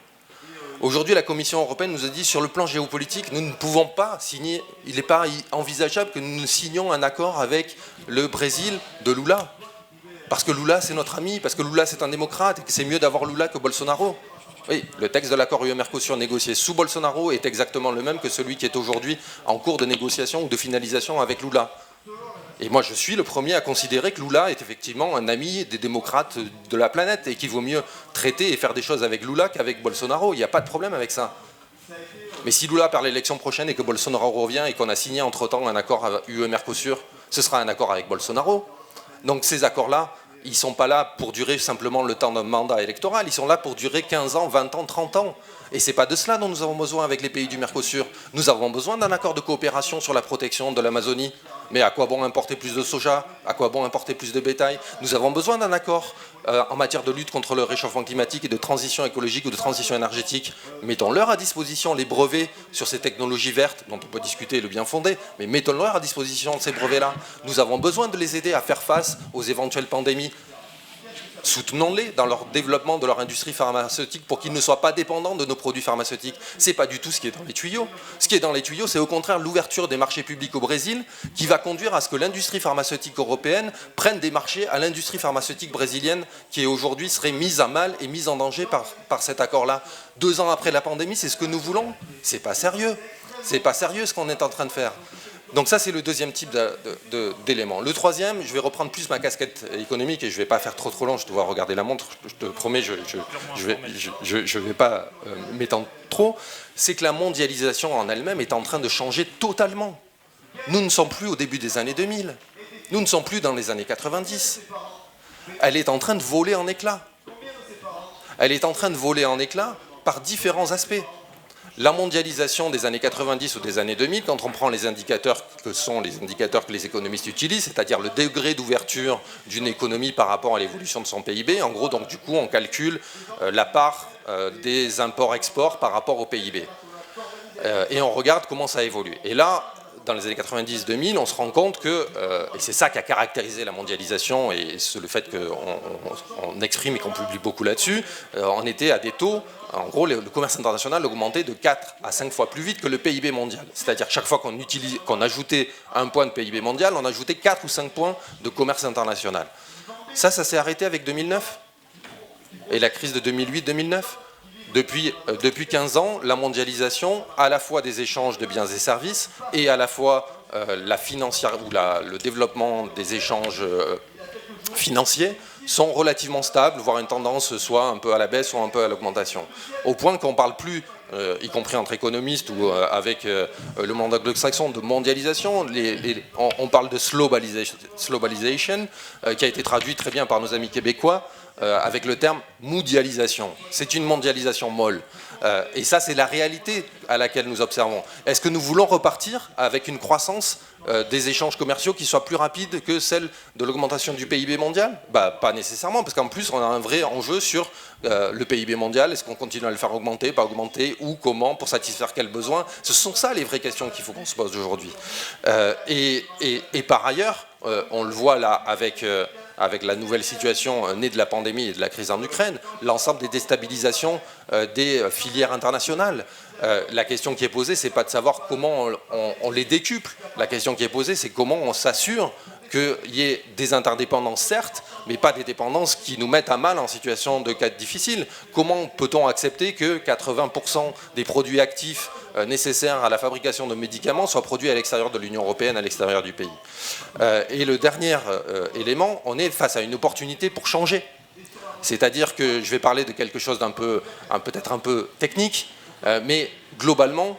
Aujourd'hui, la Commission européenne nous a dit sur le plan géopolitique, nous ne pouvons pas signer, il n'est pas envisageable que nous signions un accord avec le Brésil de Lula. Parce que Lula, c'est notre ami, parce que Lula, c'est un démocrate, et que c'est mieux d'avoir Lula que Bolsonaro. Oui, le texte de l'accord UE-Mercosur négocié sous Bolsonaro est exactement le même que celui qui est aujourd'hui en cours de négociation ou de finalisation avec Lula. Et moi, je suis le premier à considérer que Lula est effectivement un ami des démocrates de la planète et qu'il vaut mieux traiter et faire des choses avec Lula qu'avec Bolsonaro. Il n'y a pas de problème avec ça. Mais si Lula perd l'élection prochaine et que Bolsonaro revient et qu'on a signé entre-temps un accord UE-Mercosur, ce sera un accord avec Bolsonaro. Donc ces accords-là, ils ne sont pas là pour durer simplement le temps d'un mandat électoral, ils sont là pour durer 15 ans, 20 ans, 30 ans. Et ce n'est pas de cela dont nous avons besoin avec les pays du Mercosur. Nous avons besoin d'un accord de coopération sur la protection de l'Amazonie. Mais à quoi bon importer plus de soja? À quoi bon importer plus de bétail? Nous avons besoin d'un accord en matière de lutte contre le réchauffement climatique et de transition écologique ou de transition énergétique. Mettons-leur à disposition les brevets sur ces technologies vertes, dont on peut discuter le bien fondé, mais mettons-leur à disposition ces brevets-là. Nous avons besoin de les aider à faire face aux éventuelles pandémies. Soutenons-les dans leur développement de leur industrie pharmaceutique pour qu'ils ne soient pas dépendants de nos produits pharmaceutiques. Ce n'est pas du tout ce qui est dans les tuyaux. Ce qui est dans les tuyaux, c'est au contraire l'ouverture des marchés publics au Brésil qui va conduire à ce que l'industrie pharmaceutique européenne prenne des marchés à l'industrie pharmaceutique brésilienne qui aujourd'hui serait mise à mal et mise en danger par cet accord-là. 2 ans après la pandémie, c'est ce que nous voulons? C'est pas sérieux. C'est pas sérieux ce qu'on est en train de faire. Donc ça, c'est le deuxième type d'élément. Le troisième, je vais reprendre plus ma casquette économique et je ne vais pas faire trop long, je dois regarder la montre, je te promets, je ne vais pas m'étendre trop. C'est que la mondialisation en elle-même est en train de changer totalement. Nous ne sommes plus au début des années 2000. Nous ne sommes plus dans les années 90. Elle est en train de voler en éclats. Elle est en train de voler en éclats par différents aspects. La mondialisation des années 90 ou des années 2000, quand on prend les indicateurs que sont les indicateurs que les économistes utilisent, c'est-à-dire le degré d'ouverture d'une économie par rapport à l'évolution de son PIB, en gros, donc du coup, on calcule la part des imports-exports par rapport au PIB. Et on regarde comment ça évolue. Et là, dans les années 90-2000, on se rend compte que, et c'est ça qui a caractérisé la mondialisation, et le fait qu'on exprime et qu'on publie beaucoup là-dessus, on était à des taux, en gros, le commerce international augmentait de 4 à 5 fois plus vite que le PIB mondial. C'est-à-dire que chaque fois qu'on ajoutait un point de PIB mondial, on ajoutait 4 ou 5 points de commerce international. Ça s'est arrêté avec 2009 et la crise de 2008-2009. Depuis 15 ans, la mondialisation, à la fois des échanges de biens et services, et à la fois la financière ou le développement des échanges financiers, sont relativement stables, voire une tendance soit un peu à la baisse, soit un peu à l'augmentation. Au point qu'on ne parle plus, y compris entre économistes ou avec le monde anglo-saxon, de mondialisation, on parle de slowbalization, qui a été traduit très bien par nos amis québécois, avec le terme mondialisation. C'est une mondialisation molle. Et ça, c'est la réalité à laquelle nous observons. Est-ce que nous voulons repartir avec une croissance des échanges commerciaux qui soit plus rapide que celle de l'augmentation du PIB mondial? Pas nécessairement, parce qu'en plus, on a un vrai enjeu sur le PIB mondial. Est-ce qu'on continue à le faire augmenter, pas augmenter, ou comment, pour satisfaire quels besoins? Ce sont ça les vraies questions qu'il faut qu'on se pose aujourd'hui. Et par ailleurs, on le voit là avec la nouvelle situation née de la pandémie et de la crise en Ukraine, l'ensemble des déstabilisations des filières internationales. La question qui est posée, c'est pas de savoir comment on les décuple. La question qui est posée, c'est comment on s'assure qu'il y ait des interdépendances, certes, mais pas des dépendances qui nous mettent à mal en situation de cas difficile. Comment peut-on accepter que 80% des produits actifs nécessaires à la fabrication de médicaments soient produits à l'extérieur de l'Union européenne, à l'extérieur du pays? Et le dernier élément, on est face à une opportunité pour changer. C'est-à-dire que je vais parler de quelque chose peut-être un peu technique, mais globalement,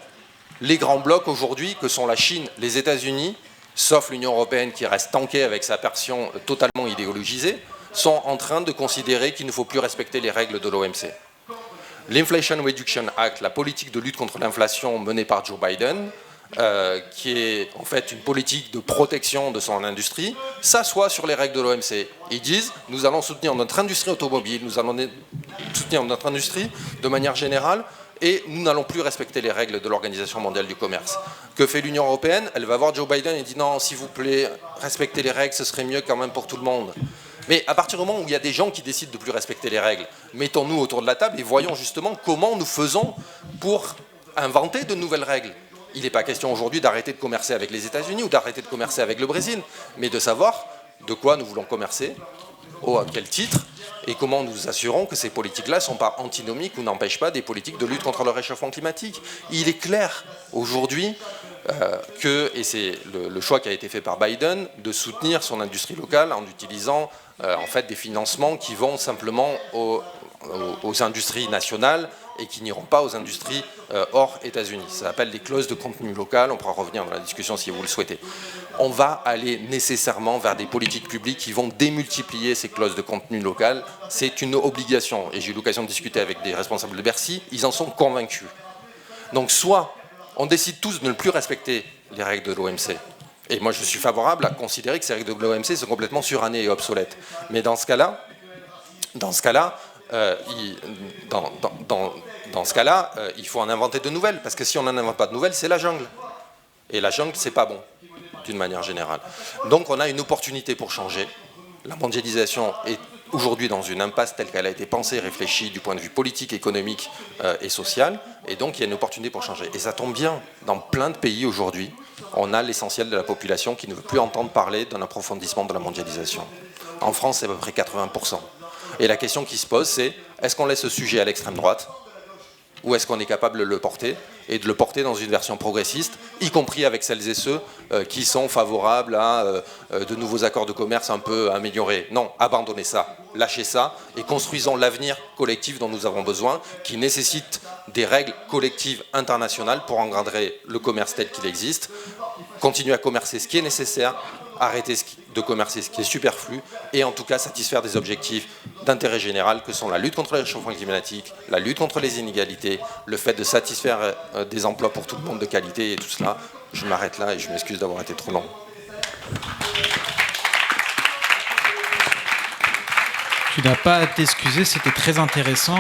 les grands blocs aujourd'hui, que sont la Chine, les États-Unis, sauf l'Union européenne qui reste tankée avec sa version totalement idéologisée, sont en train de considérer qu'il ne faut plus respecter les règles de l'OMC. L'Inflation Reduction Act, la politique de lutte contre l'inflation menée par Joe Biden, qui est en fait une politique de protection de son industrie, s'assoit sur les règles de l'OMC. Ils disent, nous allons soutenir notre industrie automobile, nous allons soutenir notre industrie de manière générale, et nous n'allons plus respecter les règles de l'Organisation mondiale du commerce. Que fait l'Union européenne? Elle va voir Joe Biden et dit non, s'il vous plaît, respectez les règles, ce serait mieux quand même pour tout le monde. Mais à partir du moment où il y a des gens qui décident de ne plus respecter les règles, mettons-nous autour de la table et voyons justement comment nous faisons pour inventer de nouvelles règles. Il n'est pas question aujourd'hui d'arrêter de commercer avec les États-Unis ou d'arrêter de commercer avec le Brésil, mais de savoir de quoi nous voulons commercer, à quel titre, et comment nous assurons que ces politiques-là ne sont pas antinomiques ou n'empêchent pas des politiques de lutte contre le réchauffement climatique. Il est clair aujourd'hui et c'est le choix qui a été fait par Biden, de soutenir son industrie locale en utilisant en fait des financements qui vont simplement aux industries nationales et qui n'iront pas aux industries hors États-Unis. Ça s'appelle des clauses de contenu local, on pourra revenir dans la discussion si vous le souhaitez. On va aller nécessairement vers des politiques publiques qui vont démultiplier ces clauses de contenu local. C'est une obligation, et j'ai eu l'occasion de discuter avec des responsables de Bercy, ils en sont convaincus. Donc soit on décide tous de ne plus respecter les règles de l'OMC, et moi je suis favorable à considérer que ces règles de l'OMC sont complètement surannées et obsolètes. Mais dans ce cas-là, il faut en inventer de nouvelles, parce que si on n'en invente pas de nouvelles, c'est la jungle. Et la jungle, c'est pas bon, d'une manière générale. Donc on a une opportunité pour changer. La mondialisation est aujourd'hui dans une impasse telle qu'elle a été pensée, réfléchie du point de vue politique, économique et social, et donc il y a une opportunité pour changer. Et ça tombe bien, dans plein de pays aujourd'hui, on a l'essentiel de la population qui ne veut plus entendre parler d'un approfondissement de la mondialisation. En France, c'est à peu près 80%. Et la question qui se pose, c'est est-ce qu'on laisse ce sujet à l'extrême droite, ou est-ce qu'on est capable de le porter, et de le porter dans une version progressiste, y compris avec celles et ceux qui sont favorables à de nouveaux accords de commerce un peu améliorés. Non, abandonnez ça, lâchez ça, et construisons l'avenir collectif dont nous avons besoin, qui nécessite des règles collectives internationales pour encadrer le commerce tel qu'il existe, continuer à commercer ce qui est nécessaire, arrêter de commercer ce qui est superflu, et en tout cas satisfaire des objectifs d'intérêt général que sont la lutte contre le réchauffement climatique, la lutte contre les inégalités, le fait de satisfaire des emplois pour tout le monde de qualité et tout cela. Je m'arrête là et je m'excuse d'avoir été trop long.
Tu n'as pas à t'excuser, c'était très intéressant.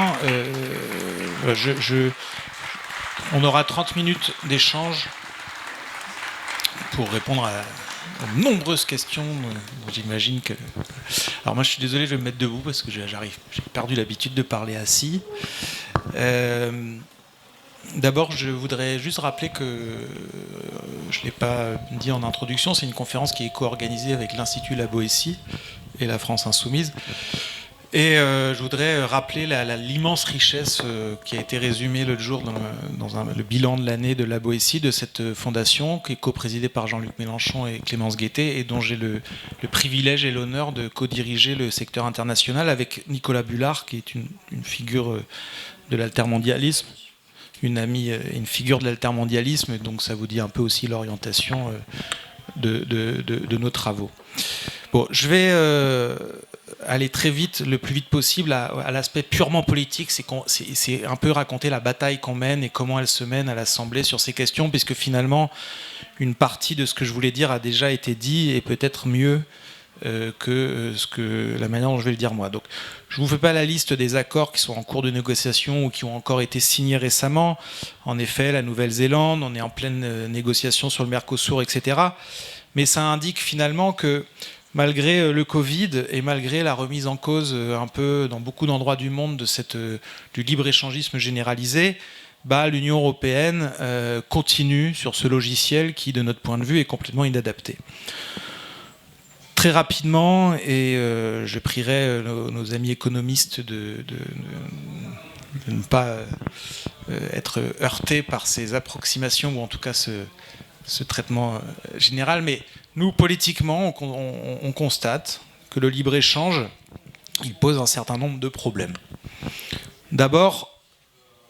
On aura 30 minutes d'échange pour répondre aux nombreuses questions. J'imagine que... Alors moi je suis désolé, je vais me mettre debout parce que j'ai perdu l'habitude de parler assis. D'abord, je voudrais juste rappeler que, je ne l'ai pas dit en introduction, c'est une conférence qui est co-organisée avec l'Institut La Boétie et la France Insoumise. Et je voudrais rappeler l'immense richesse qui a été résumée l'autre jour dans le bilan de l'année de la Boétie, de cette fondation qui est coprésidée par Jean-Luc Mélenchon et Clémence Guettet, et dont j'ai le privilège et l'honneur de co-diriger le secteur international avec Nicolas Bullard, qui est une figure de l'altermondialisme, une amie, une figure de l'altermondialisme, donc ça vous dit un peu aussi l'orientation de nos travaux. Bon, je vais aller très vite, le plus vite possible, à l'aspect purement politique. C'est un peu raconter la bataille qu'on mène et comment elle se mène à l'Assemblée sur ces questions, puisque finalement, une partie de ce que je voulais dire a déjà été dit, et peut-être mieux que la manière dont je vais le dire moi. Donc, je ne vous fais pas la liste des accords qui sont en cours de négociation ou qui ont encore été signés récemment. En effet, la Nouvelle-Zélande, on est en pleine négociation sur le Mercosur, etc. Mais ça indique finalement que malgré le Covid et malgré la remise en cause un peu dans beaucoup d'endroits du monde du libre-échangisme généralisé, l'Union européenne continue sur ce logiciel qui, de notre point de vue, est complètement inadapté. Très rapidement, et je prierai nos amis économistes de ne pas être heurtés par ces approximations, ou en tout cas ce traitement général, mais nous, politiquement, on constate que le libre-échange, il pose un certain nombre de problèmes. D'abord,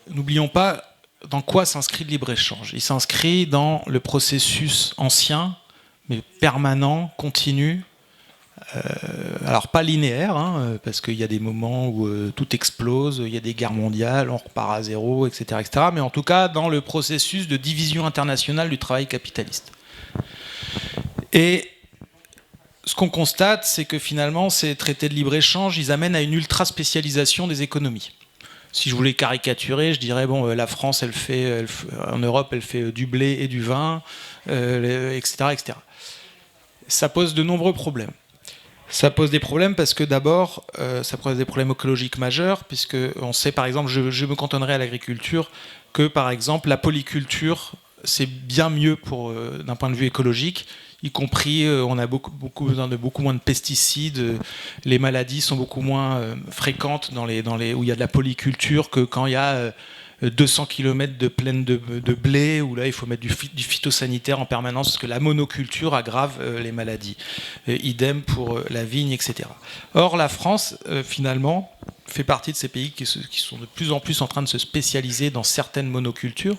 n'oublions pas dans quoi s'inscrit le libre-échange. Il s'inscrit dans le processus ancien, mais permanent, continu, alors pas linéaire, parce qu'il y a des moments où tout explose, il y a des guerres mondiales, on repart à zéro, etc., etc., mais en tout cas dans le processus de division internationale du travail capitaliste. Et ce qu'on constate, c'est que finalement ces traités de libre-échange, ils amènent à une ultra-spécialisation des économies. Si je voulais caricaturer, je dirais, la France, en Europe, elle fait du blé et du vin, etc., etc. Ça pose de nombreux problèmes. Ça pose des problèmes parce que d'abord, ça pose des problèmes écologiques majeurs, puisque on sait, par exemple, je me cantonnerai à l'agriculture, que par exemple la polyculture, c'est bien mieux d'un point de vue écologique, y compris on a beaucoup besoin de beaucoup moins de pesticides, les maladies sont beaucoup moins fréquentes où il y a de la polyculture que quand il y a 200 km de plaine de blé, où là il faut mettre du phytosanitaire en permanence parce que la monoculture aggrave les maladies. Idem pour la vigne, etc. Or la France, finalement, fait partie de ces pays qui sont de plus en plus en train de se spécialiser dans certaines monocultures.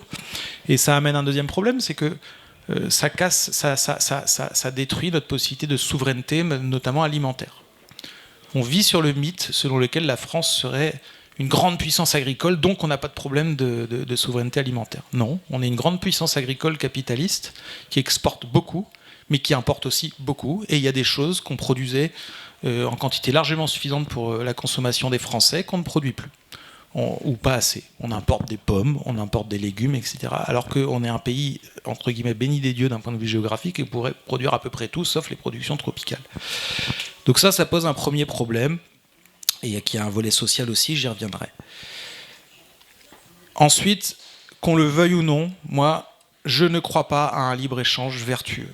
Et ça amène un deuxième problème, c'est que ça détruit notre possibilité de souveraineté, notamment alimentaire. On vit sur le mythe selon lequel la France serait une grande puissance agricole, donc on n'a pas de problème de souveraineté alimentaire. Non, on est une grande puissance agricole capitaliste qui exporte beaucoup, mais qui importe aussi beaucoup. Et il y a des choses qu'on produisait en quantité largement suffisante pour la consommation des Français qu'on ne produit plus. Ou pas assez. On importe des pommes, on importe des légumes, etc. Alors qu'on est un pays, entre guillemets, béni des dieux d'un point de vue géographique et pourrait produire à peu près tout, sauf les productions tropicales. Donc ça pose un premier problème. Et qui a un volet social aussi, j'y reviendrai. Ensuite, qu'on le veuille ou non, moi, je ne crois pas à un libre-échange vertueux.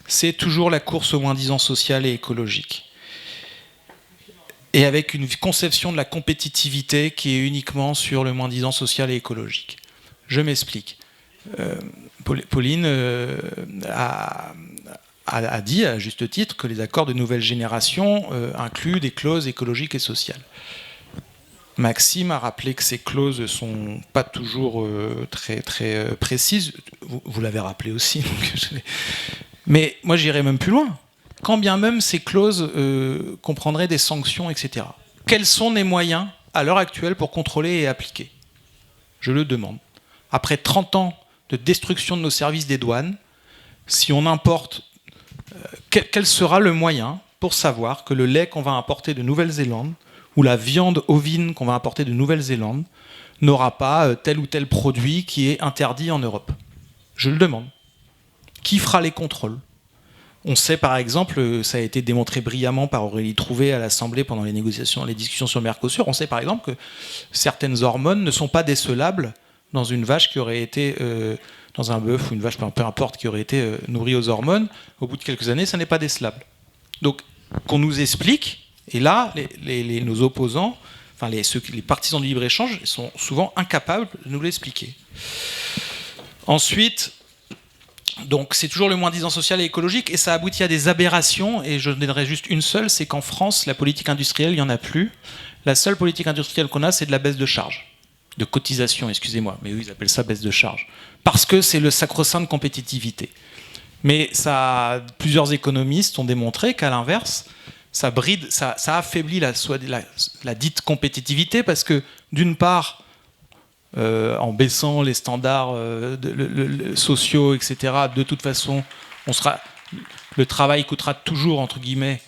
C'est toujours la course au moins-disant social et écologique. Et avec une conception de la compétitivité qui est uniquement sur le moins-disant social et écologique. Je m'explique. Pauline a dit, à juste titre, que les accords de nouvelle génération incluent des clauses écologiques et sociales. Maxime a rappelé que ces clauses ne sont pas toujours très, très précises. Vous l'avez rappelé aussi. Donc mais moi, j'irais même plus loin. Quand bien même ces clauses comprendraient des sanctions, etc. Quels sont les moyens, à l'heure actuelle, pour contrôler et appliquer ? Je le demande. Après 30 ans de destruction de nos services des douanes, si on importe... Quel sera le moyen pour savoir que le lait qu'on va importer de Nouvelle-Zélande ou la viande ovine qu'on va importer de Nouvelle-Zélande n'aura pas tel ou tel produit qui est interdit en Europe ? Je le demande. Qui fera les contrôles ? On sait par exemple, ça a été démontré brillamment par Aurélie Trouvé à l'Assemblée pendant les discussions sur le Mercosur, on sait par exemple que certaines hormones ne sont pas décelables dans une vache qui aurait été... dans un bœuf ou une vache, peu importe, qui aurait été nourrie aux hormones, au bout de quelques années, ça n'est pas décelable. Donc, qu'on nous explique, et là, nos opposants, enfin les partisans du libre-échange, sont souvent incapables de nous l'expliquer. Ensuite, donc, c'est toujours le moins-disant social et écologique, et ça aboutit à des aberrations, et je donnerai juste une seule, c'est qu'en France, la politique industrielle, il n'y en a plus. La seule politique industrielle qu'on a, c'est de la baisse de charges. De cotisation, excusez-moi, mais eux ils appellent ça baisse de charge, parce que c'est le sacro-saint de compétitivité. Mais plusieurs économistes ont démontré qu'à l'inverse, ça bride, ça affaiblit la dite compétitivité, parce que d'une part, en baissant les standards sociaux, etc., de toute façon, le travail coûtera toujours, entre guillemets,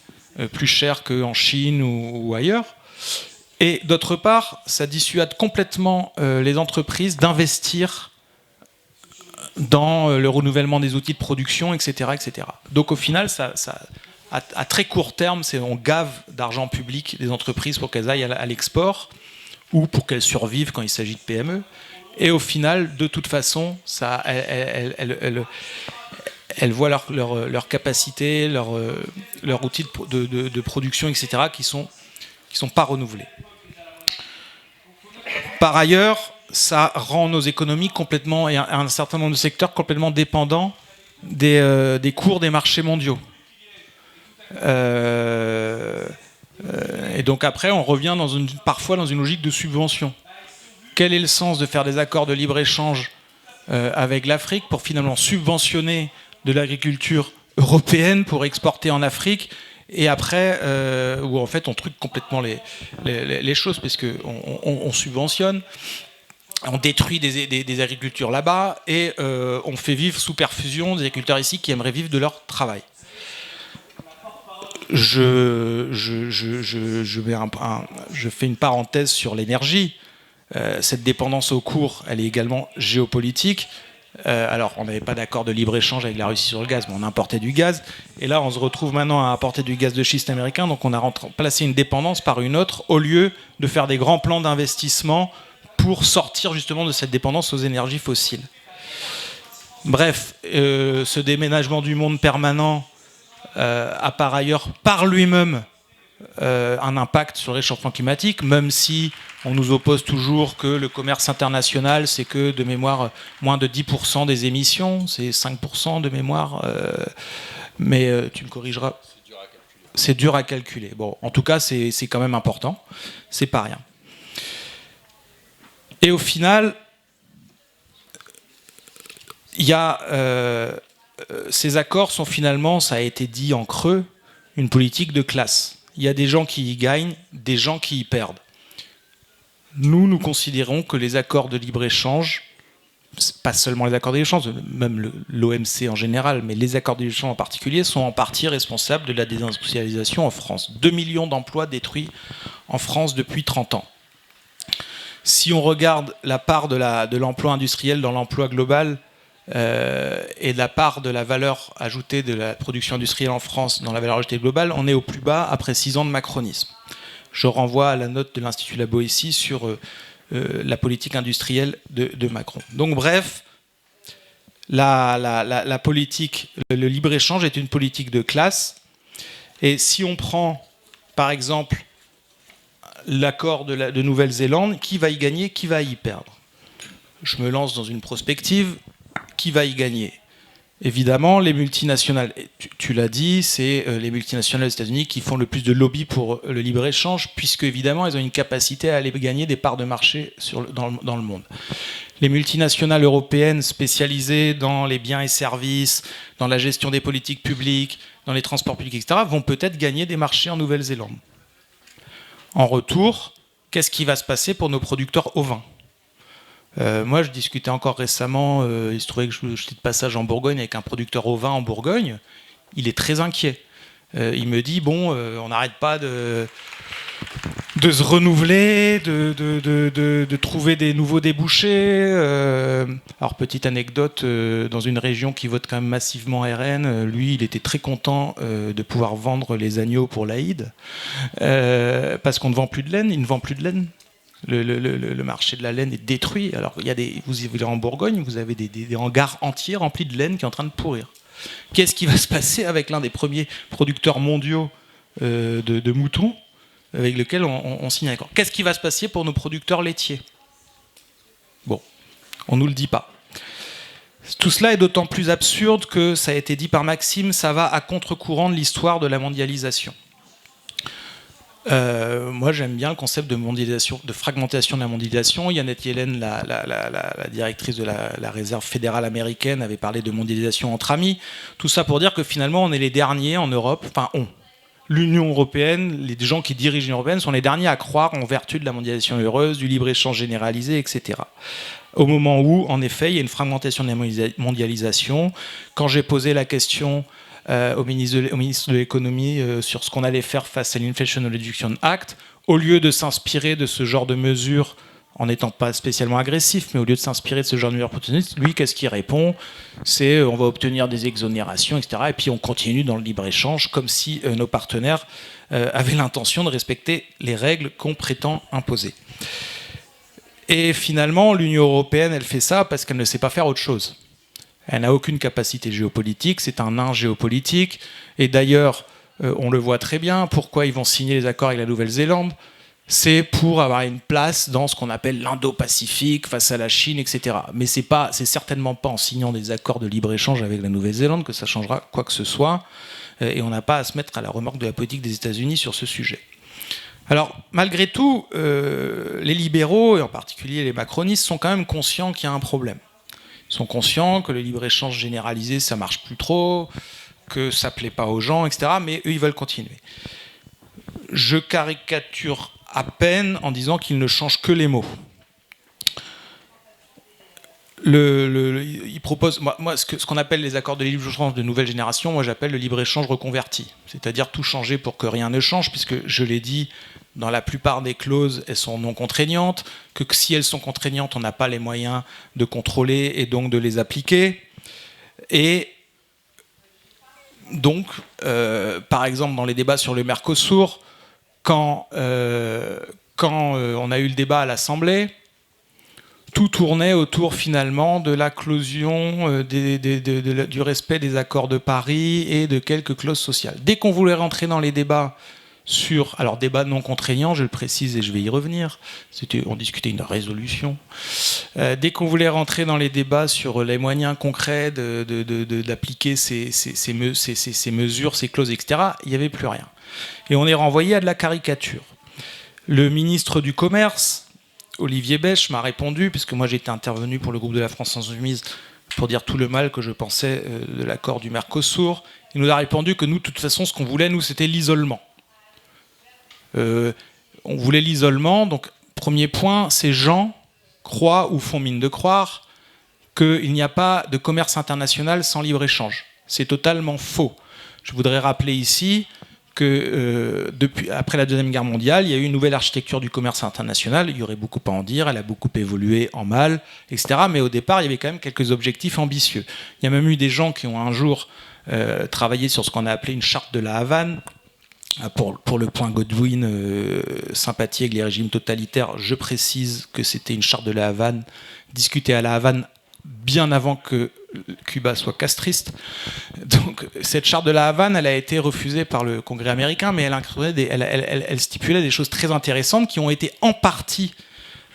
plus cher qu'en Chine ou ailleurs. Et d'autre part, ça dissuade complètement les entreprises d'investir dans le renouvellement des outils de production, etc. etc. Donc au final, à très court terme, on gave d'argent public des entreprises pour qu'elles aillent à l'export ou pour qu'elles survivent quand il s'agit de PME. Et au final, de toute façon, elles voient leur capacité, leur outil de production, etc., qui sont pas renouvelés. Par ailleurs, ça rend nos économies complètement, et un certain nombre de secteurs complètement dépendants des cours des marchés mondiaux. Et donc après, on revient parfois dans une logique de subvention. Quel est le sens de faire des accords de libre-échange avec l'Afrique pour finalement subventionner de l'agriculture européenne pour exporter en Afrique, et après, où en fait on truque complètement les choses, parce qu'on subventionne, on détruit des agricultures là-bas, et on fait vivre sous perfusion des agriculteurs ici qui aimeraient vivre de leur travail. Je fais une parenthèse sur l'énergie. Cette dépendance au cours, elle est également géopolitique. Alors, on n'avait pas d'accord de libre-échange avec la Russie sur le gaz, mais on importait du gaz. Et là, on se retrouve maintenant à importer du gaz de schiste américain. Donc, on a remplacé une dépendance par une autre, au lieu de faire des grands plans d'investissement pour sortir justement de cette dépendance aux énergies fossiles. Bref, ce déménagement du monde permanent a par ailleurs, par lui-même, un impact sur le réchauffement climatique, même si on nous oppose toujours que le commerce international, c'est que de mémoire moins de 10% des émissions, c'est 5% de mémoire, mais tu me corrigeras. C'est dur à calculer. Bon, en tout cas, c'est quand même important, c'est pas rien. Et au final, il y a ces accords sont finalement, ça a été dit en creux, une politique de classe. Il y a des gens qui y gagnent, des gens qui y perdent. Nous considérons que les accords de libre-échange, pas seulement les accords de libre-échange, même l'OMC en général, mais les accords de libre-échange en particulier, sont en partie responsables de la désindustrialisation en France. 2 millions d'emplois détruits en France depuis 30 ans. Si on regarde la part de l'emploi industriel dans l'emploi global, et la part de la valeur ajoutée de la production industrielle en France dans la valeur ajoutée globale, on est au plus bas après 6 ans de macronisme. Je renvoie à la note de l'Institut La Boétie sur la politique industrielle de Macron. Donc bref, la politique, le libre-échange est une politique de classe. Et si on prend, par exemple, l'accord de Nouvelle-Zélande, qui va y gagner, qui va y perdre? Je me lance dans une prospective. Qui va y gagner? Évidemment, les multinationales. Tu l'as dit, c'est les multinationales des États-Unis qui font le plus de lobby pour le libre-échange, puisque évidemment, elles ont une capacité à aller gagner des parts de marché dans le monde. Les multinationales européennes spécialisées dans les biens et services, dans la gestion des politiques publiques, dans les transports publics, etc., vont peut-être gagner des marchés en Nouvelle-Zélande. En retour, qu'est-ce qui va se passer pour nos producteurs ovins? Moi, je discutais encore récemment, il se trouvait que j'étais de passage en Bourgogne avec un producteur ovin en Bourgogne. Il est très inquiet. Il me dit, on n'arrête pas de se renouveler, de trouver des nouveaux débouchés. Alors, petite anecdote, dans une région qui vote quand même massivement RN, lui, il était très content de pouvoir vendre les agneaux pour l'Aïd, parce qu'on ne vend plus de laine, il ne vend plus de laine. Le marché de la laine est détruit. Alors, vous allez en Bourgogne, vous avez des hangars entiers remplis de laine qui est en train de pourrir. Qu'est-ce qui va se passer avec l'un des premiers producteurs mondiaux de moutons avec lequel on signe un accord? Qu'est-ce qui va se passer pour nos producteurs laitiers? Bon, on ne nous le dit pas. Tout cela est d'autant plus absurde que, ça a été dit par Maxime, ça va à contre-courant de l'histoire de la mondialisation. Moi, j'aime bien le concept de mondialisation, de fragmentation de la mondialisation. Janet Yellen, la directrice de la réserve fédérale américaine, avait parlé de mondialisation entre amis. Tout ça pour dire que finalement, on est les derniers en Europe, l'Union européenne, les gens qui dirigent l'Union européenne sont les derniers à croire en vertu de la mondialisation heureuse, du libre-échange généralisé, etc. Au moment où, en effet, il y a une fragmentation de la mondialisation. Quand j'ai posé la question au ministre de l'économie sur ce qu'on allait faire face à l'Inflation Reduction Act, au lieu de s'inspirer de ce genre de mesures, en n'étant pas spécialement agressif, mais au lieu de s'inspirer de ce genre de mesures protectionnistes, lui, qu'est-ce qu'il répond? C'est on va obtenir des exonérations, etc. Et puis on continue dans le libre-échange, comme si nos partenaires avaient l'intention de respecter les règles qu'on prétend imposer. Et finalement, l'Union européenne, elle fait ça parce qu'elle ne sait pas faire autre chose. Elle n'a aucune capacité géopolitique, c'est un nain géopolitique. Et d'ailleurs, on le voit très bien, pourquoi ils vont signer les accords avec la Nouvelle-Zélande, c'est pour avoir une place dans ce qu'on appelle l'Indo-Pacifique, face à la Chine, etc. Mais c'est certainement pas en signant des accords de libre-échange avec la Nouvelle-Zélande que ça changera quoi que ce soit. Et on n'a pas à se mettre à la remorque de la politique des États-Unis sur ce sujet. Alors, malgré tout, les libéraux, et en particulier les macronistes, sont quand même conscients qu'il y a un problème. Ils sont conscients que le libre-échange généralisé, ça marche plus trop, que ça plaît pas aux gens, etc. Mais eux, ils veulent continuer. Je caricature à peine en disant qu'ils ne changent que les mots. Ils proposent, moi, ce qu'on appelle les accords de libre-échange de nouvelle génération, moi j'appelle le libre-échange reconverti. C'est-à-dire tout changer pour que rien ne change, puisque je l'ai dit, dans la plupart des clauses, elles sont non contraignantes, que si elles sont contraignantes, on n'a pas les moyens de contrôler et donc de les appliquer. Et donc, par exemple, dans les débats sur le Mercosur, quand on a eu le débat à l'Assemblée, tout tournait autour finalement de la clausion du respect des accords de Paris et de quelques clauses sociales. Dès qu'on voulait rentrer dans les débats sur, alors débat non contraignant, je le précise et je vais y revenir, on discutait une résolution, dès qu'on voulait rentrer dans les débats sur les moyens concrets d'appliquer ces mesures, ces clauses, etc., il n'y avait plus rien. Et on est renvoyé à de la caricature. Le ministre du Commerce, Olivier Bèche, m'a répondu, puisque moi j'étais intervenu pour le groupe de la France Insoumise pour dire tout le mal que je pensais de l'accord du Mercosur. Il nous a répondu que nous, de toute façon, ce qu'on voulait, nous, c'était l'isolement. On voulait l'isolement, donc premier point, ces gens croient ou font mine de croire qu'il n'y a pas de commerce international sans libre-échange. C'est totalement faux. Je voudrais rappeler ici que après la Deuxième Guerre mondiale, il y a eu une nouvelle architecture du commerce international. Il y aurait beaucoup à en dire, elle a beaucoup évolué en mal, etc. Mais au départ, il y avait quand même quelques objectifs ambitieux. Il y a même eu des gens qui ont un jour travaillé sur ce qu'on a appelé une charte de la Havane. Pour le point Godwin, sympathie avec les régimes totalitaires, je précise que c'était une charte de la Havane, discutée à la Havane bien avant que Cuba soit castriste. Donc cette charte de la Havane, elle a été refusée par le Congrès américain, mais elle stipulait des choses très intéressantes qui ont été en partie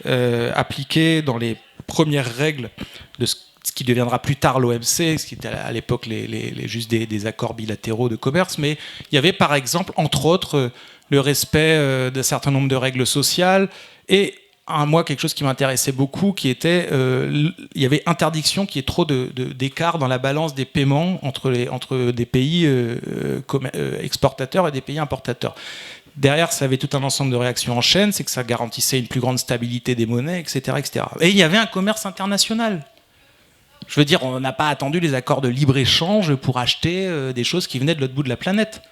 appliquées dans les premières règles de ce qui deviendra plus tard l'OMC, ce qui était à l'époque juste des accords bilatéraux de commerce, mais il y avait par exemple, entre autres, le respect d'un certain nombre de règles sociales et moi, quelque chose qui m'intéressait beaucoup, qui était, il y avait interdiction qu'il y ait trop d'écart dans la balance des paiements entre des pays exportateurs et des pays importateurs. Derrière, ça avait tout un ensemble de réactions en chaîne, c'est que ça garantissait une plus grande stabilité des monnaies, etc., etc. Et il y avait un commerce international. Je veux dire, on n'a pas attendu les accords de libre-échange pour acheter des choses qui venaient de l'autre bout de la planète.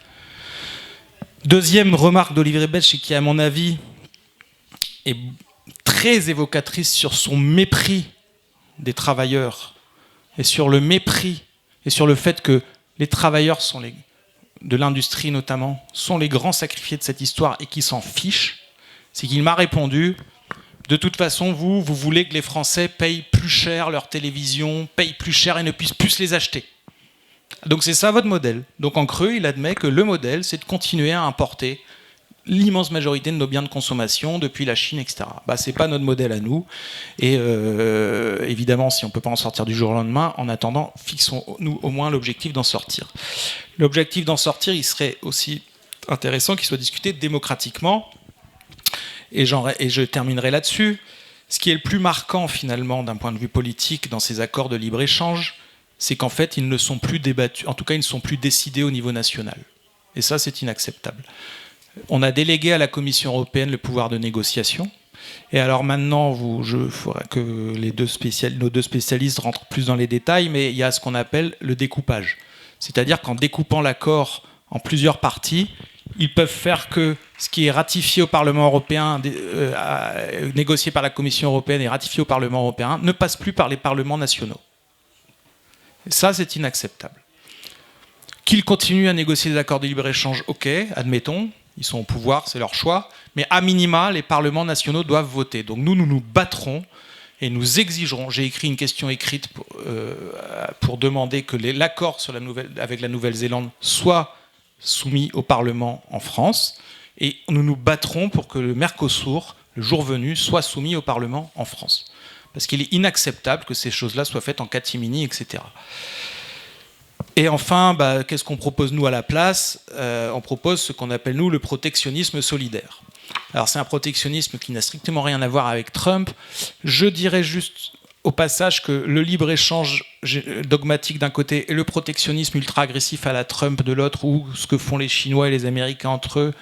Deuxième remarque d'Olivier Bèche, qui, à mon avis, est très évocatrice sur son mépris des travailleurs et sur le mépris et sur le fait que les travailleurs de l'industrie notamment sont les grands sacrifiés de cette histoire et qui s'en fichent, c'est qu'il m'a répondu: de toute façon, vous voulez que les Français payent plus cher leur télévision, payent plus cher et ne puissent plus les acheter. Donc c'est ça votre modèle. Donc en creux, il admet que le modèle, c'est de continuer à importer l'immense majorité de nos biens de consommation depuis la Chine, etc. C'est pas notre modèle à nous. Et évidemment, si on peut pas en sortir du jour au lendemain, en attendant, fixons-nous au moins l'objectif d'en sortir. L'objectif d'en sortir, il serait aussi intéressant qu'il soit discuté démocratiquement. Et je terminerai là-dessus. Ce qui est le plus marquant, finalement, d'un point de vue politique, dans ces accords de libre-échange, c'est qu'en fait, ils ne sont plus débattus, en tout cas, ils ne sont plus décidés au niveau national. Et ça, c'est inacceptable. On a délégué à la Commission européenne le pouvoir de négociation. Et alors maintenant, il faudra que nos deux spécialistes rentrent plus dans les détails, mais il y a ce qu'on appelle le découpage. C'est-à-dire qu'en découpant l'accord en plusieurs parties, ils peuvent faire que ce qui est ratifié au Parlement européen, négocié par la Commission européenne et ratifié au Parlement européen, ne passe plus par les parlements nationaux. Et ça, c'est inacceptable. Qu'ils continuent à négocier des accords de libre-échange, ok, admettons, ils sont au pouvoir, c'est leur choix, mais à minima, les parlements nationaux doivent voter. Donc nous nous battrons et nous exigerons, j'ai écrit une question écrite pour demander que l'accord avec la Nouvelle-Zélande soit soumis au Parlement en France, et nous nous battrons pour que le Mercosur, le jour venu, soit soumis au Parlement en France. Parce qu'il est inacceptable que ces choses-là soient faites en catimini, etc. Et enfin, qu'est-ce qu'on propose nous à la place ? On propose ce qu'on appelle nous le protectionnisme solidaire. Alors c'est un protectionnisme qui n'a strictement rien à voir avec Trump. Je dirais juste au passage que le libre-échange dogmatique d'un côté et le protectionnisme ultra-agressif à la Trump de l'autre, ou ce que font les Chinois et les Américains entre eux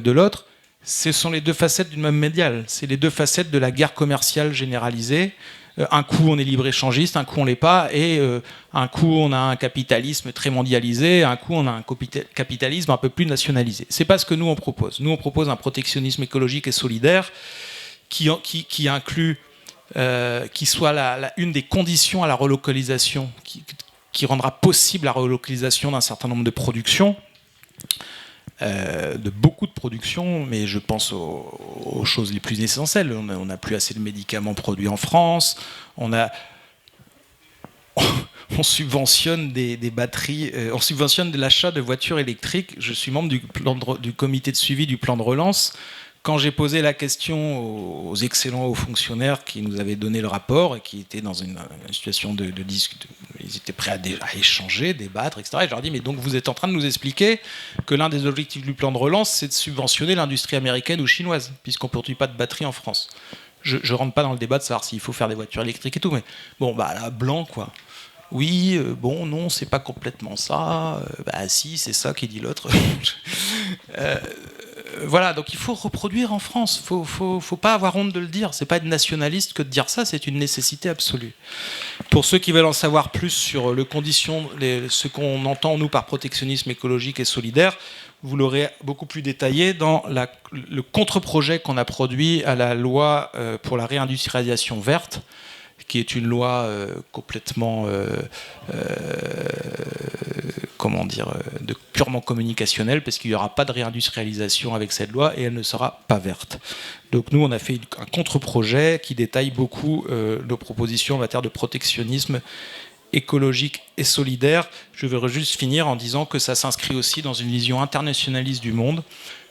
de l'autre, ce sont les deux facettes d'une même médiale. C'est les deux facettes de la guerre commerciale généralisée. Un coup on est libre-échangiste, un coup on l'est pas, et un coup on a un capitalisme très mondialisé, un coup on a un capitalisme un peu plus nationalisé. C'est pas ce que nous on propose. Nous on propose un protectionnisme écologique et solidaire qui inclut, qui soit une des conditions à la relocalisation, qui rendra possible la relocalisation d'un certain nombre de productions. De beaucoup de productions, mais je pense aux choses les plus essentielles. On n'a plus assez de médicaments produits en France, on subventionne des batteries, on subventionne de l'achat de voitures électriques. Je suis membre du comité de suivi du plan de relance. Quand j'ai posé la question aux excellents hauts fonctionnaires qui nous avaient donné le rapport et qui étaient dans une situation de discussion, ils étaient prêts à échanger, débattre, etc. Et je leur dis, mais donc vous êtes en train de nous expliquer que l'un des objectifs du plan de relance, c'est de subventionner l'industrie américaine ou chinoise, puisqu'on ne produit pas de batterie en France. Je ne rentre pas dans le débat de savoir s'il faut faire des voitures électriques et tout, mais bon, là, blanc, quoi. Oui, non, c'est pas complètement ça. Si, c'est ça qui dit l'autre. Voilà, donc il faut reproduire en France. Faut pas avoir honte de le dire. C'est pas être nationaliste que de dire ça, c'est une nécessité absolue. Pour ceux qui veulent en savoir plus sur ce qu'on entend nous par protectionnisme écologique et solidaire, vous l'aurez beaucoup plus détaillé dans le contre-projet qu'on a produit à la loi pour la réindustrialisation verte, qui est une loi complètement purement communicationnelle, parce qu'il n'y aura pas de réindustrialisation avec cette loi et elle ne sera pas verte. Donc nous, on a fait un contre-projet qui détaille beaucoup nos propositions en matière de protectionnisme écologique et solidaire. Je veux juste finir en disant que ça s'inscrit aussi dans une vision internationaliste du monde.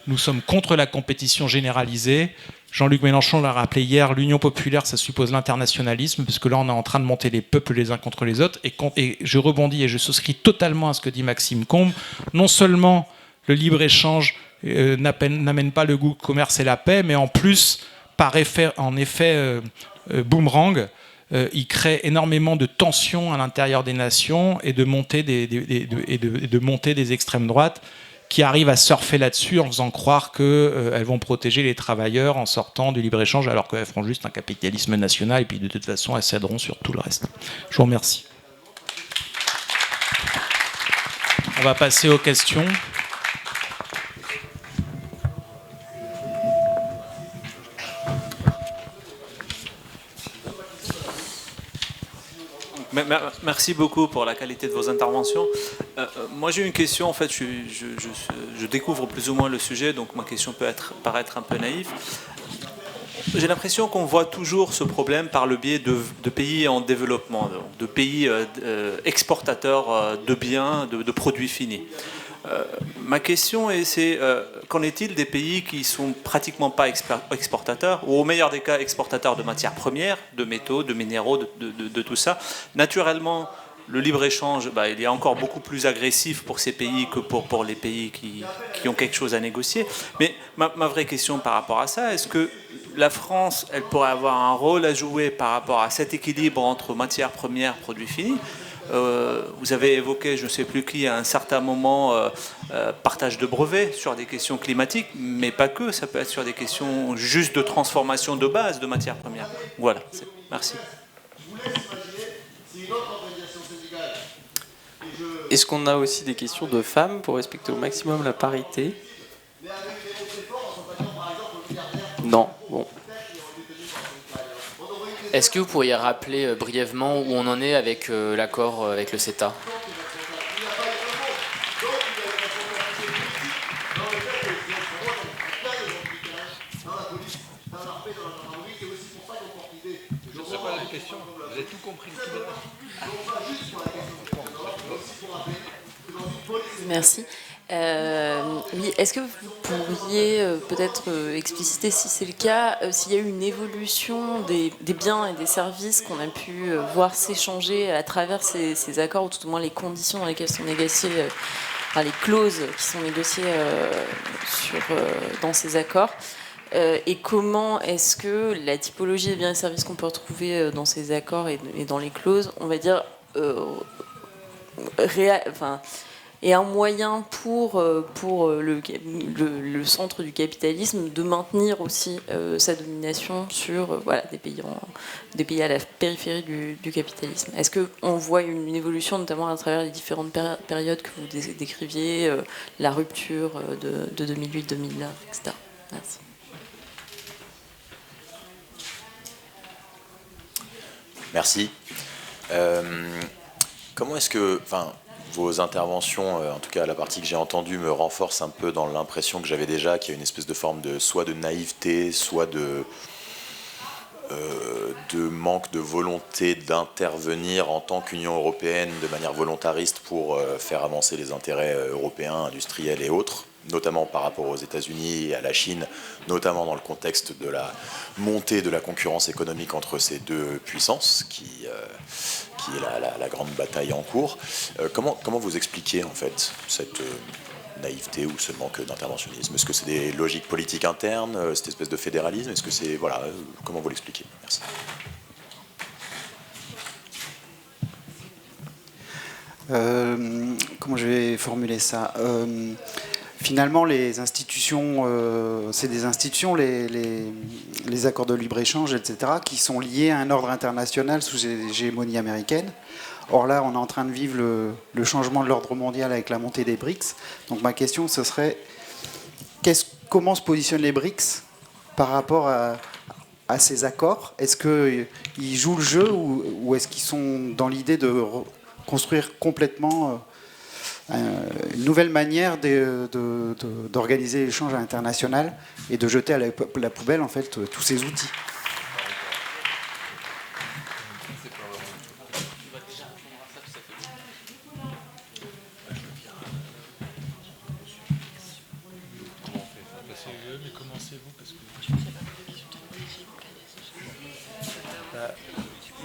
Nous sommes contre la compétition généralisée. Jean-Luc Mélenchon l'a rappelé hier, l'union populaire, ça suppose l'internationalisme, parce que là, on est en train de monter les peuples les uns contre les autres. Et je rebondis et je souscris totalement à ce que dit Maxime Combes. Non seulement le libre-échange n'amène pas le goût, le commerce et la paix, mais en plus, en effet boomerang, il crée énormément de tensions à l'intérieur des nations et de montée des extrêmes droites, qui arrivent à surfer là-dessus en faisant croire qu'elles vont protéger les travailleurs en sortant du libre-échange, alors qu'elles feront juste un capitalisme national et puis de toute façon elles céderont sur tout le reste. Je vous remercie. On va passer aux questions.
Merci beaucoup pour la qualité de vos interventions. Moi j'ai une question, en fait je découvre plus ou moins le sujet, donc ma question peut paraître un peu naïve. J'ai l'impression qu'on voit toujours ce problème par le biais de pays en développement, de pays exportateurs de biens, de produits finis. Ma question c'est qu'en est-il des pays qui sont pratiquement pas exportateurs, ou au meilleur des cas exportateurs de matières premières, de métaux, de minéraux, de tout ça. Naturellement, le libre-échange, il est encore beaucoup plus agressif pour ces pays que pour les pays qui ont quelque chose à négocier. Mais ma vraie question par rapport à ça, est-ce que la France, elle pourrait avoir un rôle à jouer par rapport à cet équilibre entre matières premières, produits finis. Vous avez évoqué, je ne sais plus qui, à un certain moment, partage de brevets sur des questions climatiques, mais pas que, ça peut être sur des questions juste de transformation de base de matières premières. Voilà, merci.
Est-ce qu'on a aussi des questions de femmes pour respecter au maximum la parité? Non, bon.
Est-ce que vous pourriez rappeler brièvement où on en est avec l'accord avec le CETA?
Merci. Oui, est-ce que vous pourriez peut-être expliciter, si c'est le cas, s'il y a eu une évolution des biens et des services qu'on a pu voir s'échanger à travers ces accords, ou tout au moins les conditions dans lesquelles sont négociées, les clauses qui sont négociées dans ces accords, et comment est-ce que la typologie des biens et services qu'on peut retrouver dans ces accords et dans les clauses, on va dire, est un moyen pour le centre du capitalisme de maintenir aussi sa domination sur des pays à la périphérie du capitalisme. Est-ce qu'on voit une évolution, notamment à travers les différentes périodes que vous décriviez, la rupture de 2008-2009, etc. Merci.
Merci. Comment est-ce que... vos interventions, en tout cas la partie que j'ai entendue, me renforcent un peu dans l'impression que j'avais déjà qu'il y a une espèce de forme soit de naïveté, soit de manque de volonté d'intervenir en tant qu'Union européenne de manière volontariste pour faire avancer les intérêts européens, industriels et autres, notamment par rapport aux États-Unis et à la Chine, notamment dans le contexte de la montée de la concurrence économique entre ces deux puissances, qui est la grande bataille en cours. Comment vous expliquez en fait cette naïveté ou ce manque d'interventionnisme? Est-ce que c'est des logiques politiques internes, cette espèce de fédéralisme? Est-ce que c'est... comment vous l'expliquez? Merci.
Comment je vais formuler ça? Finalement, les institutions, c'est des institutions, les accords de libre-échange, etc., qui sont liés à un ordre international sous hégémonie américaine. Or là, on est en train de vivre le changement de l'ordre mondial avec la montée des BRICS. Donc ma question, ce serait, comment se positionnent les BRICS par rapport à ces accords? Est-ce qu'ils jouent le jeu ou est-ce qu'ils sont dans l'idée de construire complètement... une nouvelle manière d'organiser l'échange international et de jeter à la poubelle en fait tous ces outils.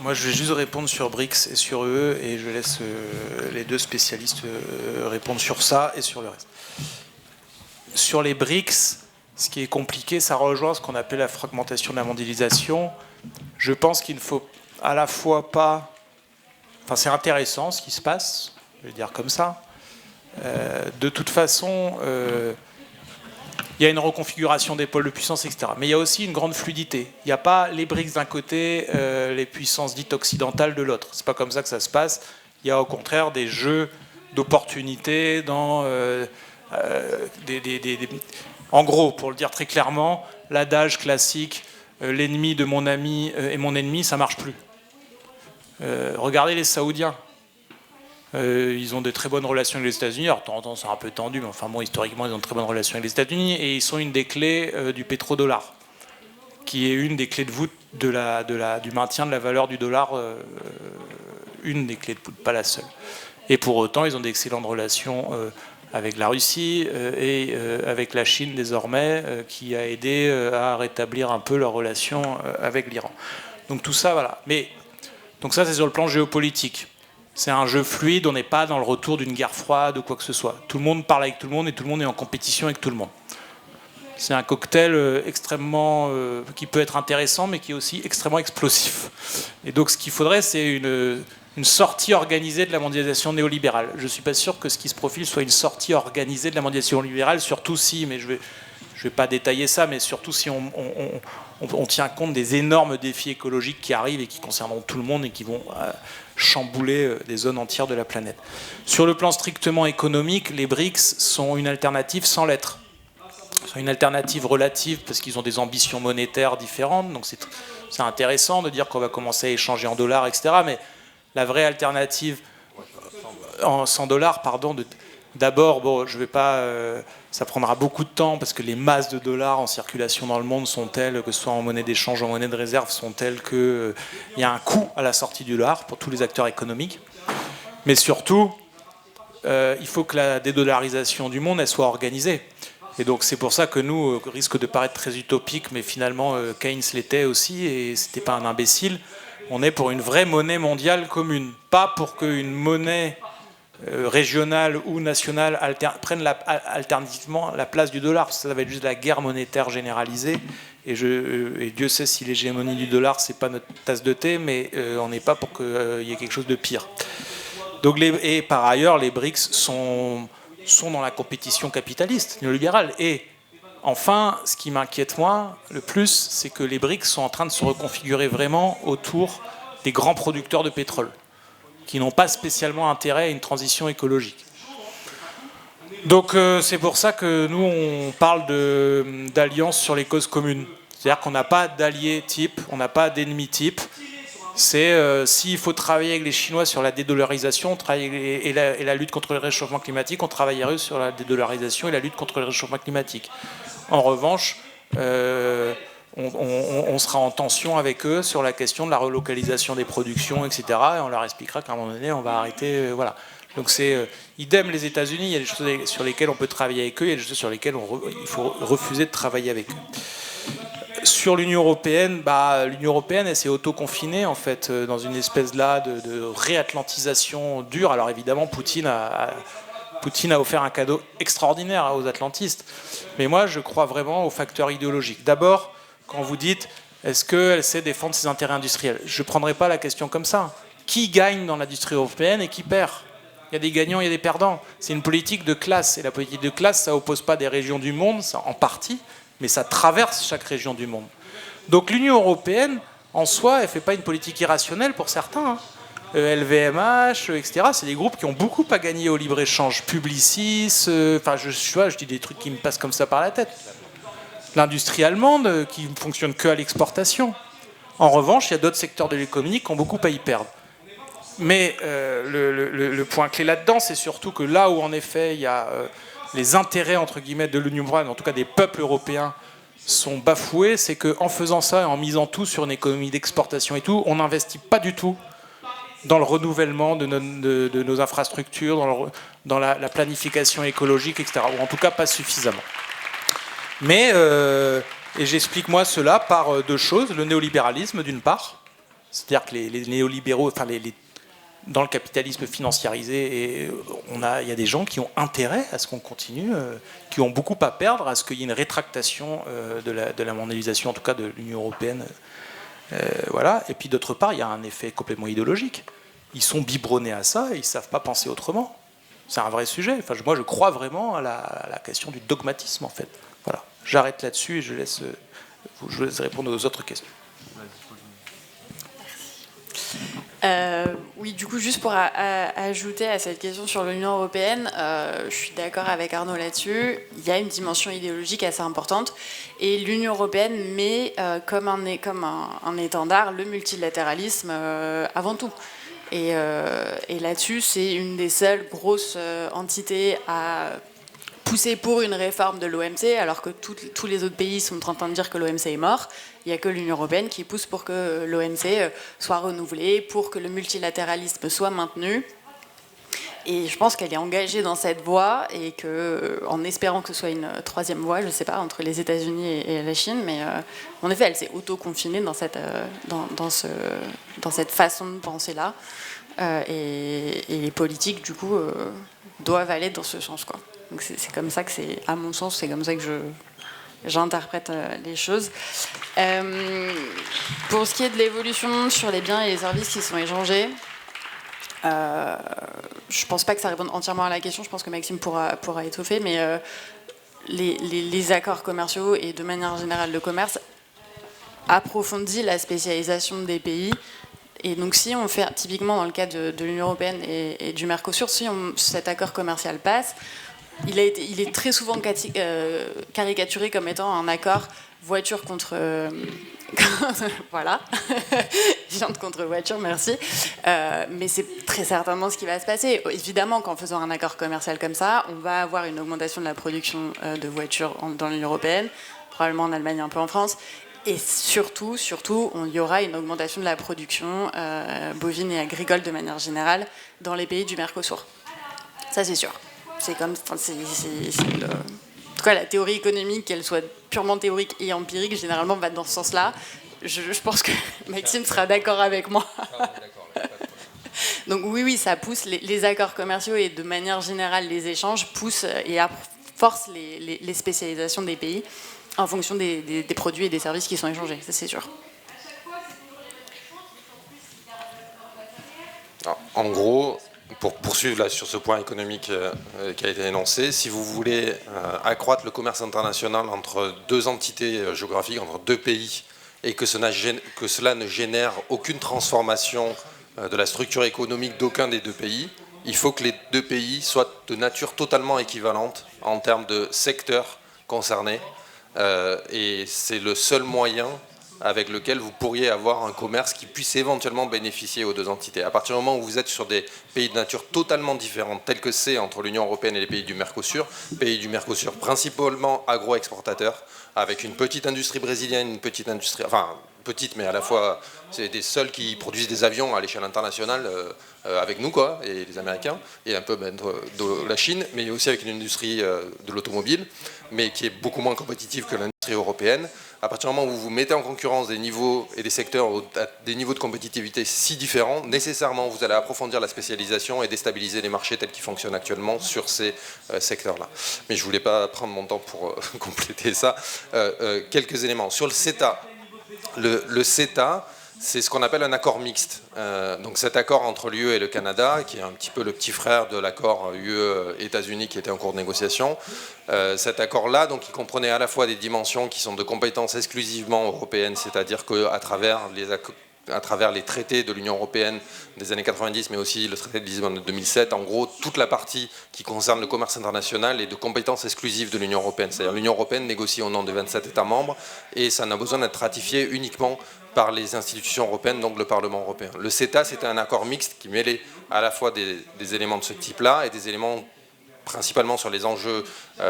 Moi, je vais juste répondre sur BRICS et sur UE, et je laisse les deux spécialistes répondre sur ça et sur le reste. Sur les BRICS, ce qui est compliqué, ça rejoint ce qu'on appelle la fragmentation de la mondialisation. Je pense qu'il ne faut à la fois pas... Enfin, c'est intéressant ce qui se passe, je vais dire comme ça. De toute façon... il y a une reconfiguration des pôles de puissance, etc. Mais il y a aussi une grande fluidité. Il n'y a pas les BRICS d'un côté, les puissances dites occidentales de l'autre. C'est pas comme ça que ça se passe. Il y a au contraire des jeux d'opportunités dans en gros, pour le dire très clairement, l'adage classique l'ennemi de mon ami est mon ennemi, ça marche plus. Regardez les Saoudiens. Ils ont de très bonnes relations avec les États-Unis. Alors, de temps en temps, c'est un peu tendu, mais enfin, bon, historiquement, ils ont de très bonnes relations avec les États-Unis. Et ils sont une des clés du pétrodollar, qui est une des clés de voûte du maintien de la valeur du dollar. Une des clés de voûte, pas la seule. Et pour autant, ils ont d'excellentes relations avec la Russie et avec la Chine, désormais, qui a aidé à rétablir un peu leurs relations avec l'Iran. Donc, tout ça, voilà. Donc, ça, c'est sur le plan géopolitique. C'est un jeu fluide, on n'est pas dans le retour d'une guerre froide ou quoi que ce soit. Tout le monde parle avec tout le monde et tout le monde est en compétition avec tout le monde. C'est un cocktail extrêmement qui peut être intéressant, mais qui est aussi extrêmement explosif. Et donc, ce qu'il faudrait, c'est une sortie organisée de la mondialisation néolibérale. Je ne suis pas sûr que ce qui se profile soit une sortie organisée de la mondialisation libérale, surtout si, mais je vais pas détailler ça, mais surtout si on tient compte des énormes défis écologiques qui arrivent et qui concerneront tout le monde et qui vont chambouler des zones entières de la planète. Sur le plan strictement économique, les BRICS sont une alternative sans l'être. Sont une alternative relative parce qu'ils ont des ambitions monétaires différentes, donc c'est intéressant de dire qu'on va commencer à échanger en dollars, etc. Mais la vraie alternative en 100 dollars, pardon, d'abord, bon, je vais pas, ça prendra beaucoup de temps parce que les masses de dollars en circulation dans le monde sont telles, que ce soit en monnaie d'échange, en monnaie de réserve, sont telles qu'il y a un coût à la sortie du dollar pour tous les acteurs économiques. Mais surtout, il faut que la dédollarisation du monde elle soit organisée. Et donc c'est pour ça que nous, risque de paraître très utopique, mais finalement Keynes l'était aussi, et c'était pas un imbécile, on est pour une vraie monnaie mondiale commune. Pas pour qu'une monnaie régionale ou nationale prenne alternativement la place du dollar, parce que ça va être juste la guerre monétaire généralisée, et Dieu sait si l'hégémonie du dollar, c'est pas notre tasse de thé, mais on n'est pas pour qu'il y ait quelque chose de pire. Donc et par ailleurs, les BRICS sont dans la compétition capitaliste, néolibérale. Et enfin, ce qui m'inquiète moi le plus, c'est que les BRICS sont en train de se reconfigurer vraiment autour des grands producteurs de pétrole, qui n'ont pas spécialement intérêt à une transition écologique. Donc c'est pour ça que nous, on parle d'alliance sur les causes communes. C'est-à-dire qu'on n'a pas d'alliés type, on n'a pas d'ennemis type. C'est s'il faut travailler avec les Chinois sur la dédollarisation et la lutte contre le réchauffement climatique, on travaillerait sur la dédollarisation et la lutte contre le réchauffement climatique. En revanche, on sera en tension avec eux sur la question de la relocalisation des productions, etc. Et on leur expliquera qu'à un moment donné, on va arrêter. Voilà. Donc c'est idem les États-Unis, il y a des choses sur lesquelles on peut travailler avec eux, il y a des choses sur lesquelles il faut refuser de travailler avec eux. Sur l'Union européenne, l'Union européenne, elle s'est auto-confinée en fait dans une espèce là de réatlantisation dure. Alors évidemment, Poutine a offert un cadeau extraordinaire aux atlantistes. Mais moi, je crois vraiment au facteur idéologique. D'abord, quand vous dites, est-ce qu'elle sait défendre ses intérêts industriels ? Je ne prendrai pas la question comme ça. Qui gagne dans l'industrie européenne et qui perd ? Il y a des gagnants, il y a des perdants. C'est une politique de classe. Et la politique de classe, ça oppose pas des régions du monde, ça, en partie, mais ça traverse chaque région du monde. Donc l'Union européenne, en soi, elle ne fait pas une politique irrationnelle pour certains. LVMH, etc. C'est des groupes qui ont beaucoup à gagner au libre-échange. Publicis, je dis des trucs qui me passent comme ça par la tête. L'industrie allemande, qui ne fonctionne que à l'exportation. En revanche, il y a d'autres secteurs de l'économie qui ont beaucoup à y perdre. Mais le point clé là-dedans, c'est surtout que là où, en effet, il y a les intérêts, entre guillemets, de l'Union européenne, en tout cas des peuples européens, sont bafoués, c'est qu'en faisant ça et en misant tout sur une économie d'exportation et tout, on n'investit pas du tout dans le renouvellement de nos infrastructures, dans la planification écologique, etc. Ou en tout cas pas suffisamment. Mais, et j'explique moi cela par deux choses. Le néolibéralisme d'une part, c'est-à-dire que les néolibéraux, dans le capitalisme financiarisé, il y a des gens qui ont intérêt à ce qu'on continue, qui ont beaucoup à perdre à ce qu'il y ait une rétractation de la mondialisation, en tout cas de l'Union européenne. Voilà. Et puis d'autre part, il y a un effet complètement idéologique. Ils sont biberonnés à ça et ils ne savent pas penser autrement. C'est un vrai sujet. Enfin, moi, je crois vraiment à la question du dogmatisme, en fait. Voilà. J'arrête là-dessus et je laisse répondre aux autres questions.
Oui, du coup, juste pour ajouter à cette question sur l'Union européenne, je suis d'accord avec Arnaud là-dessus. Il y a une dimension idéologique assez importante. Et l'Union européenne met comme un étendard le multilatéralisme avant tout. Et là-dessus, c'est une des seules grosses entités à pousser pour une réforme de l'OMC, alors que tous les autres pays sont en train de dire que l'OMC est mort. Il n'y a que l'Union européenne qui pousse pour que l'OMC soit renouvelé, pour que le multilatéralisme soit maintenu. Et je pense qu'elle est engagée dans cette voie, et en espérant que ce soit une troisième voie, je ne sais pas, entre les États-Unis et la Chine, mais en effet, elle s'est auto-confinée dans cette façon de penser-là. Et les politiques, du coup, doivent aller dans ce sens, quoi. Donc c'est comme ça que à mon sens, c'est comme ça que j'interprète les choses. Pour ce qui est de l'évolution sur les biens et les services qui sont échangés, je pense pas que ça réponde entièrement à la question, je pense que Maxime pourra étoffer, mais les accords commerciaux et de manière générale le commerce approfondit la spécialisation des pays. Et donc si on fait, typiquement dans le cas de l'Union européenne et du Mercosur, si cet accord commercial passe, il est très souvent caricaturé comme étant un accord voiture contre... voilà, viande contre voiture, merci. Mais c'est très certainement ce qui va se passer. Évidemment qu'en faisant un accord commercial comme ça, on va avoir une augmentation de la production de voitures dans l'Union européenne, probablement en Allemagne, un peu en France. Et surtout, il y aura une augmentation de la production bovine et agricole de manière générale dans les pays du Mercosur. Ça, c'est sûr. C'est comme... En tout cas, la théorie économique, qu'elle soit purement théorique et empirique, généralement va dans ce sens-là. Je pense que Maxime sera d'accord avec moi. Donc oui, ça pousse les accords commerciaux et de manière générale les échanges poussent et forcent les spécialisations des pays en fonction des produits et des services qui sont échangés, ça c'est sûr.
Alors, en gros, pour poursuivre là, sur ce point économique qui a été énoncé, si vous voulez accroître le commerce international entre deux entités géographiques, entre deux pays, et que cela ne génère aucune transformation de la structure économique d'aucun des deux pays, il faut que les deux pays soient de nature totalement équivalente en termes de secteurs concernés. Et c'est le seul moyen avec lequel vous pourriez avoir un commerce qui puisse éventuellement bénéficier aux deux entités. À partir du moment où vous êtes sur des pays de nature totalement différente, tels que c'est entre l'Union européenne et les pays du Mercosur principalement agro-exportateurs, avec une petite industrie brésilienne, une petite industrie... Enfin, petite, mais à la fois, c'est des seuls qui produisent des avions à l'échelle internationale avec nous, quoi, et les Américains, et un peu de la Chine, mais aussi avec une industrie de l'automobile, mais qui est beaucoup moins compétitive que l'industrie européenne. À partir du moment où vous mettez en concurrence des niveaux et des secteurs à des niveaux de compétitivité si différents, nécessairement vous allez approfondir la spécialisation et déstabiliser les marchés tels qu'ils fonctionnent actuellement sur ces secteurs-là. Mais je ne voulais pas prendre mon temps pour compléter ça. Quelques éléments. Sur le CETA, le CETA, c'est ce qu'on appelle un accord mixte. Donc cet accord entre l'UE et le Canada, qui est un petit peu le petit frère de l'accord UE-États-Unis qui était en cours de négociation. Cet accord-là, donc, il comprenait à la fois des dimensions qui sont de compétences exclusivement européennes, c'est-à-dire qu'à travers les traités de l'Union européenne des années 90, mais aussi le traité de Lisbonne de 2007, en gros, toute la partie qui concerne le commerce international est de compétences exclusives de l'Union européenne. C'est-à-dire l'Union européenne négocie au nom de 27 États membres et ça n'a besoin d'être ratifié uniquement par les institutions européennes, donc le Parlement européen. Le CETA, c'était un accord mixte qui mêlait à la fois des éléments de ce type-là et des éléments principalement sur les enjeux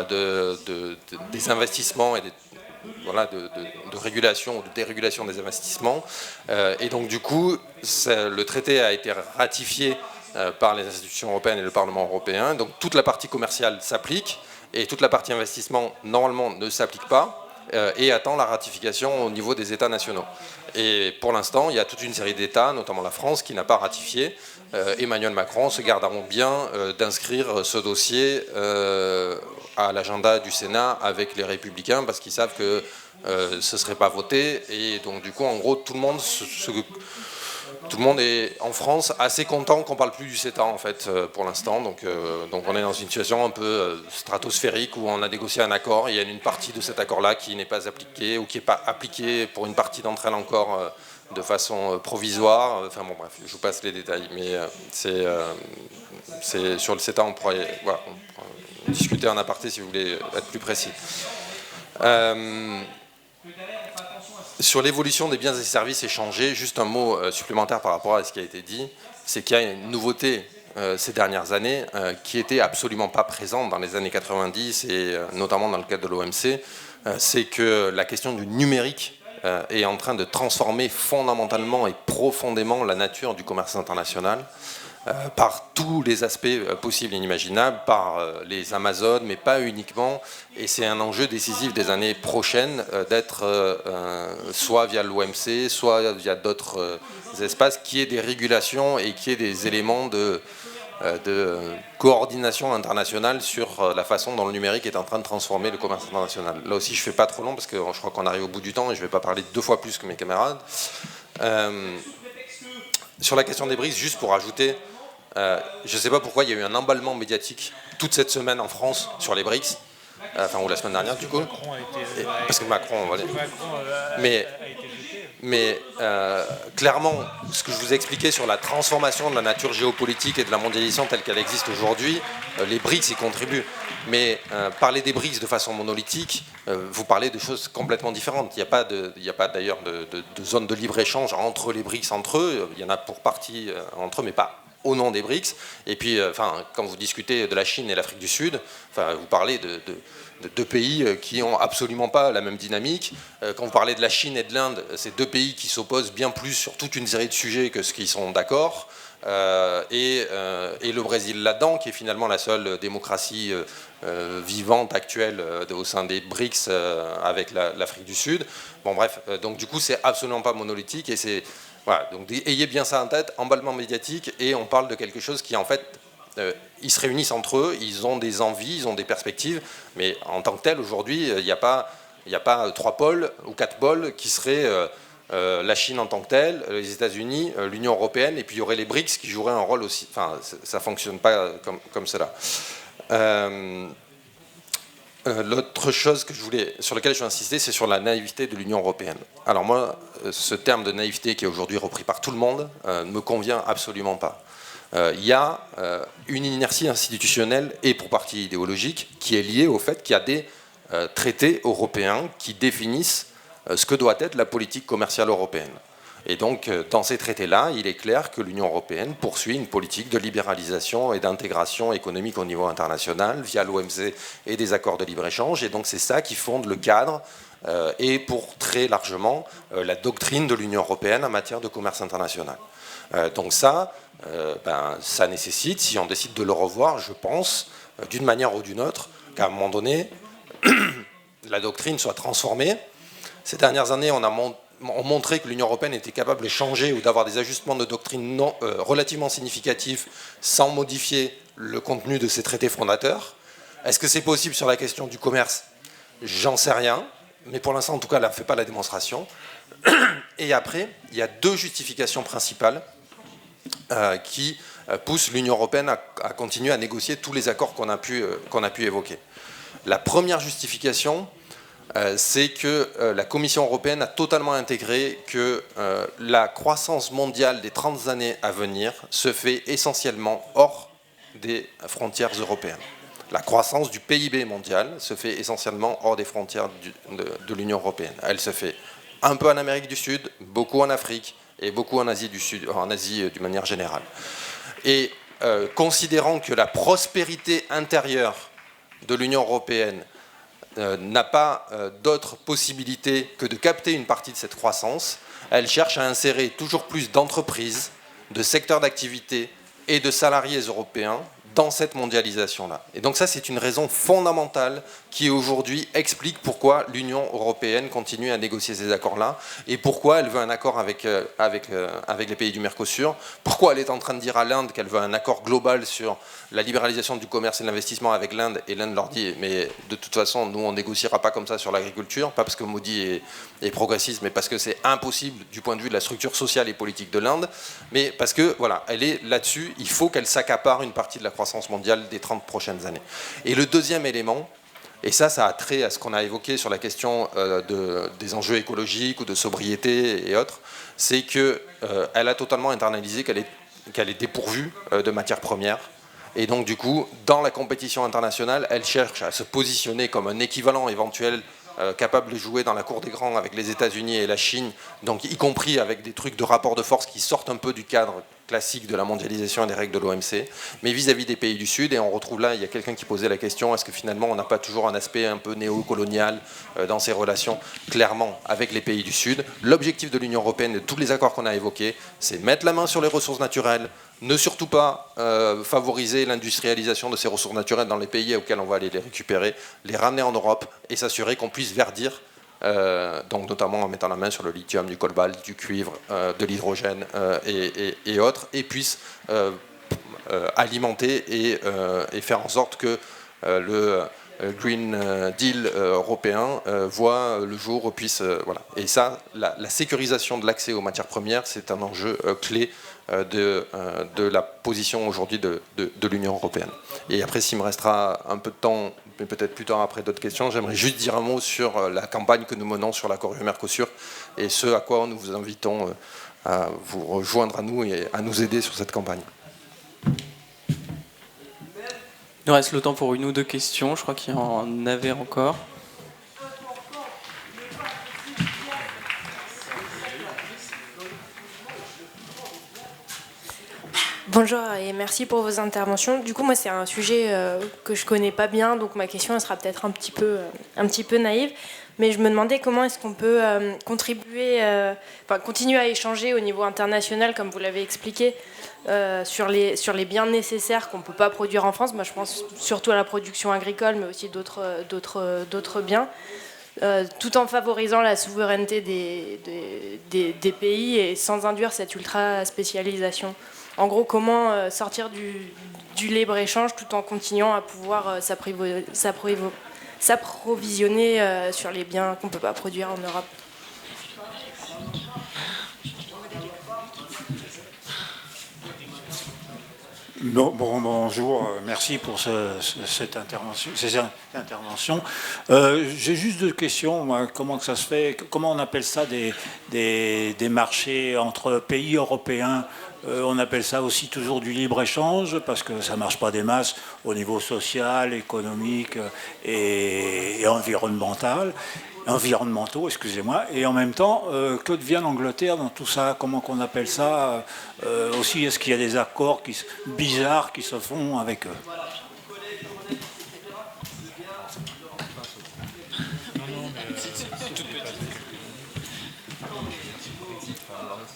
des investissements et de régulation ou de dérégulation des investissements. Et donc du coup, le traité a été ratifié par les institutions européennes et le Parlement européen. Donc toute la partie commerciale s'applique et toute la partie investissement, normalement, ne s'applique pas et attend la ratification au niveau des États nationaux. Et pour l'instant, il y a toute une série d'États, notamment la France, qui n'a pas ratifié. Emmanuel Macron se garderont bien d'inscrire ce dossier à l'agenda du Sénat avec les Républicains parce qu'ils savent que ce ne serait pas voté. Et donc du coup, en gros, tout le monde est en France assez content qu'on ne parle plus du CETA en fait pour l'instant. Donc on est dans une situation un peu stratosphérique où on a négocié un accord et il y a une partie de cet accord-là qui n'est pas appliquée ou qui n'est pas appliquée pour une partie d'entre elles encore de façon provisoire. Enfin bon bref, je vous passe les détails. Mais c'est sur le CETA on pourrait discuter en aparté si vous voulez être plus précis. Sur l'évolution des biens et services échangés, juste un mot supplémentaire par rapport à ce qui a été dit, c'est qu'il y a une nouveauté ces dernières années qui n'était absolument pas présente dans les années 90 et notamment dans le cadre de l'OMC, c'est que la question du numérique est en train de transformer fondamentalement et profondément la nature du commerce international par tous les aspects possibles et inimaginables, par les Amazones, mais pas uniquement. Et c'est un enjeu décisif des années prochaines d'être soit via l'OMC, soit via d'autres espaces, qui est des régulations et qui est des éléments de coordination internationale sur la façon dont le numérique est en train de transformer le commerce international. Là aussi, je ne fais pas trop long parce que je crois qu'on arrive au bout du temps et je ne vais pas parler 2 fois plus que mes camarades. Sur la question des BRICS, juste pour ajouter, je ne sais pas pourquoi il y a eu un emballement médiatique toute cette semaine en France sur les BRICS, ou la semaine dernière du coup. Parce que Macron, voilà. Mais clairement, ce que je vous ai expliqué sur la transformation de la nature géopolitique et de la mondialisation telle qu'elle existe aujourd'hui, les BRICS y contribuent. Mais parler des BRICS de façon monolithique, vous parlez de choses complètement différentes. Il n'y a pas d'ailleurs de zone de libre-échange entre les BRICS, entre eux. Il y en a pour partie entre eux, mais pas au nom des BRICS. Et puis, quand vous discutez de la Chine et l'Afrique du Sud, vous parlez de 2 pays qui n'ont absolument pas la même dynamique. Quand vous parlez de la Chine et de l'Inde, c'est 2 pays qui s'opposent bien plus sur toute une série de sujets que ce qu'ils sont d'accord. Et le Brésil là-dedans, qui est finalement la seule démocratie vivante actuelle au sein des BRICS avec l'Afrique du Sud. Bon bref, donc du coup c'est absolument pas monolithique et c'est voilà, donc ayez bien ça en tête, emballement médiatique, et on parle de quelque chose qui en fait ils se réunissent entre eux, ils ont des envies, ils ont des perspectives, mais en tant que tel aujourd'hui il n'y a pas 3 pôles ou 4 pôles qui seraient la Chine en tant que telle, les États-Unis, l'Union européenne, et puis il y aurait les BRICS qui joueraient un rôle aussi. Enfin, ça ne fonctionne pas comme cela. L'autre chose sur laquelle je veux insister, c'est sur la naïveté de l'Union européenne. Alors moi, ce terme de naïveté qui est aujourd'hui repris par tout le monde ne me convient absolument pas. Il y a une inertie institutionnelle et pour partie idéologique qui est liée au fait qu'il y a des traités européens qui définissent ce que doit être la politique commerciale européenne. Et donc, dans ces traités-là, il est clair que l'Union européenne poursuit une politique de libéralisation et d'intégration économique au niveau international via l'OMC et des accords de libre-échange. Et donc, c'est ça qui fonde le cadre et pour très largement la doctrine de l'Union européenne en matière de commerce international. Donc ça nécessite, si on décide de le revoir, je pense, d'une manière ou d'une autre, qu'à un moment donné, la doctrine soit transformée. Ces dernières années, on montré que l'Union européenne était capable de changer ou d'avoir des ajustements de doctrine relativement significatifs sans modifier le contenu de ces traités fondateurs. Est-ce que c'est possible sur la question du commerce ? J'en sais rien, mais pour l'instant, en tout cas, elle ne fait pas la démonstration. Et après, il y a 2 justifications principales qui poussent l'Union européenne à continuer à négocier tous les accords qu'on a pu évoquer. La première justification, c'est que la Commission européenne a totalement intégré que la croissance mondiale des 30 années à venir se fait essentiellement hors des frontières européennes. La croissance du PIB mondial se fait essentiellement hors des frontières de l'Union européenne. Elle se fait un peu en Amérique du Sud, beaucoup en Afrique et beaucoup en Asie du Sud, en Asie d'une manière générale. Et considérant que la prospérité intérieure de l'Union européenne n'a pas d'autre possibilité que de capter une partie de cette croissance, elle cherche à insérer toujours plus d'entreprises, de secteurs d'activité et de salariés européens dans cette mondialisation-là. Et donc ça, c'est une raison fondamentale qui aujourd'hui explique pourquoi l'Union européenne continue à négocier ces accords-là et pourquoi elle veut un accord avec les pays du Mercosur, pourquoi elle est en train de dire à l'Inde qu'elle veut un accord global sur la libéralisation du commerce et de l'investissement avec l'Inde, et l'Inde leur dit mais de toute façon nous on négociera pas comme ça sur l'agriculture, pas parce que Modi est progressiste, mais parce que c'est impossible du point de vue de la structure sociale et politique de l'Inde, mais parce que voilà, elle est là-dessus, il faut qu'elle s'accapare une partie de la croissance mondiale des 30 prochaines années. Et le deuxième élément, et ça a trait à ce qu'on a évoqué sur la question des enjeux écologiques ou de sobriété et autres, c'est qu'elle a totalement internalisé qu'elle est dépourvue de matières premières. Et donc du coup, dans la compétition internationale, elle cherche à se positionner comme un équivalent éventuel capable de jouer dans la cour des grands avec les États-Unis et la Chine, donc y compris avec des trucs de rapport de force qui sortent un peu du cadre classique de la mondialisation et des règles de l'OMC, mais vis-à-vis des pays du Sud. Et on retrouve là, il y a quelqu'un qui posait la question, est-ce que finalement on n'a pas toujours un aspect un peu néocolonial dans ces relations, clairement, avec les pays du Sud. L'objectif de l'Union européenne, de tous les accords qu'on a évoqués, c'est mettre la main sur les ressources naturelles, ne surtout pas favoriser l'industrialisation de ces ressources naturelles dans les pays auxquels on va aller les récupérer, les ramener en Europe et s'assurer qu'on puisse verdir, donc notamment en mettant la main sur le lithium, du cobalt, du cuivre, de l'hydrogène et autres, et puisse alimenter et faire en sorte que le Green Deal européen voit le jour, puisse... voilà. Et ça, la sécurisation de l'accès aux matières premières, c'est un enjeu clé de la position aujourd'hui de l'Union européenne. Et après, s'il me restera un peu de temps, mais peut-être plus tard après d'autres questions, j'aimerais juste dire un mot sur la campagne que nous menons sur l'accord UE-Mercosur et ce à quoi nous vous invitons à vous rejoindre à nous et à nous aider sur cette campagne.
Il nous reste le temps pour une ou deux questions. Je crois qu'il y en avait encore.
Bonjour et merci pour vos interventions. Du coup, moi, c'est un sujet que je connais pas bien, donc ma question elle sera peut-être un petit peu naïve. Mais je me demandais comment est-ce qu'on peut continuer à échanger au niveau international, comme vous l'avez expliqué, sur les biens nécessaires qu'on ne peut pas produire en France. Moi, je pense surtout à la production agricole, mais aussi d'autres biens, tout en favorisant la souveraineté des pays et sans induire cette ultra-spécialisation. En gros, comment sortir du libre-échange tout en continuant à pouvoir s'approvisionner sur les biens qu'on ne peut pas produire en Europe.
Bonjour, merci pour ces interventions. J'ai juste deux questions. Moi, comment que ça se fait? Comment on appelle ça des marchés entre pays européens? On appelle ça aussi toujours du libre-échange parce que ça ne marche pas des masses au niveau social, économique et environnementaux, excusez-moi. Et en même temps, que devient l'Angleterre dans tout ça? Comment qu'on appelle ça? Aussi, est-ce qu'il y a des accords bizarres qui se font avec eux?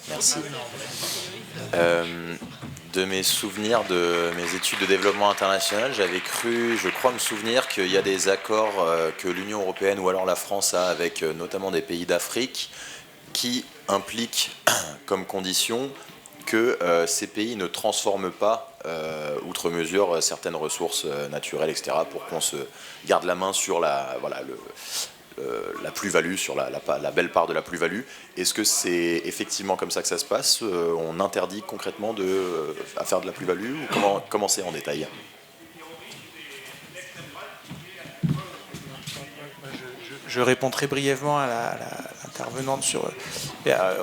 Merci.
De mes souvenirs de mes études de développement international, j'avais cru, je crois me souvenir qu'il y a des accords que l'Union européenne ou alors la France a avec notamment des pays d'Afrique qui impliquent comme condition que ces pays ne transforment pas outre mesure certaines ressources naturelles, etc., pour qu'on se garde la main sur la plus-value, sur la belle part de la plus-value. Est-ce que c'est effectivement comme ça que ça se passe? On interdit concrètement à faire de la plus-value ou comment c'est en détail?
Je réponds très brièvement à l'intervenante sur...